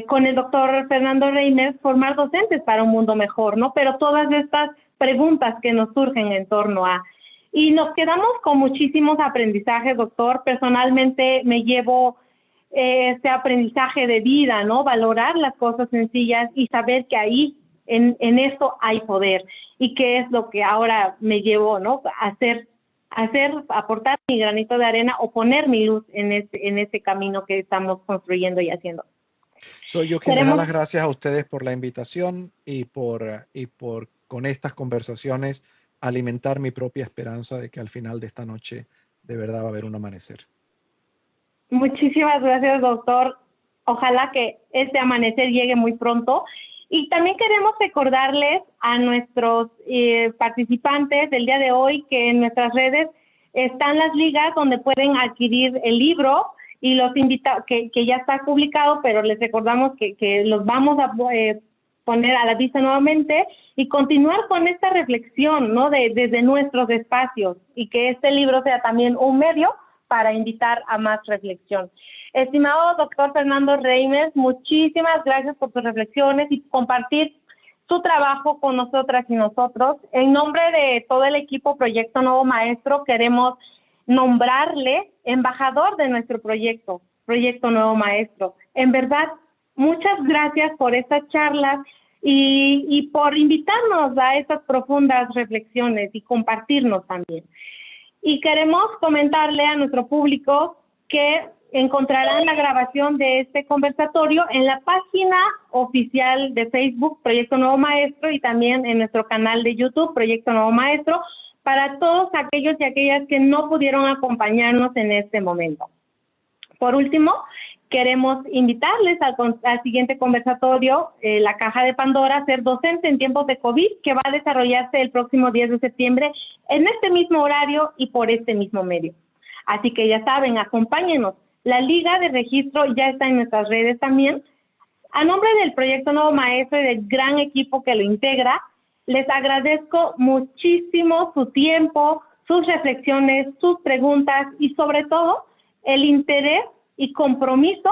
con el doctor Fernando Reimers, formar docentes para un mundo mejor, ¿no? Pero todas estas preguntas que nos surgen en torno a. Y nos quedamos con muchísimos aprendizajes, doctor. Personalmente me llevo este aprendizaje de vida, ¿no? Valorar las cosas sencillas y saber que ahí, en esto hay poder. Y que es lo que ahora me llevo, ¿no? Aportar mi granito de arena o poner mi luz en ese camino que estamos construyendo y haciendo. Soy yo quien les da las gracias a ustedes por la invitación y por con estas conversaciones alimentar mi propia esperanza de que al final de esta noche de verdad va a haber un amanecer. Muchísimas gracias, doctor. Ojalá que este amanecer llegue muy pronto. Y también queremos recordarles a nuestros participantes del día de hoy que en nuestras redes están las ligas donde pueden adquirir el libro, y los invita que ya está publicado, pero les recordamos que los vamos a poner a la vista nuevamente y continuar con esta reflexión, ¿no? Desde nuestros espacios, y que este libro sea también un medio para invitar a más reflexión. Estimado doctor Fernando Reimers, muchísimas gracias por sus reflexiones y compartir su trabajo con nosotras y nosotros. En nombre de todo el equipo Proyecto Nuevo Maestro, queremos nombrarle embajador de nuestro proyecto, Proyecto Nuevo Maestro. En verdad, muchas gracias por estas charlas y por invitarnos a estas profundas reflexiones y compartirnos también. Y queremos comentarle a nuestro público que encontrarán la grabación de este conversatorio en la página oficial de Facebook Proyecto Nuevo Maestro y también en nuestro canal de YouTube Proyecto Nuevo Maestro, para todos aquellos y aquellas que no pudieron acompañarnos en este momento. Por último, queremos invitarles al siguiente conversatorio, La Caja de Pandora, Ser Docente en Tiempos de COVID, que va a desarrollarse el próximo 10 de septiembre en este mismo horario y por este mismo medio. Así que ya saben, acompáñenos. La liga de registro ya está en nuestras redes también. A nombre del Proyecto Nuevo Maestro y del gran equipo que lo integra, les agradezco muchísimo su tiempo, sus reflexiones, sus preguntas y sobre todo el interés y compromiso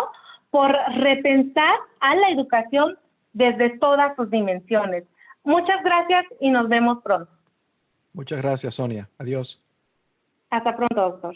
por repensar a la educación desde todas sus dimensiones. Muchas gracias y nos vemos pronto. Muchas gracias, Sonia. Adiós. Hasta pronto, doctor.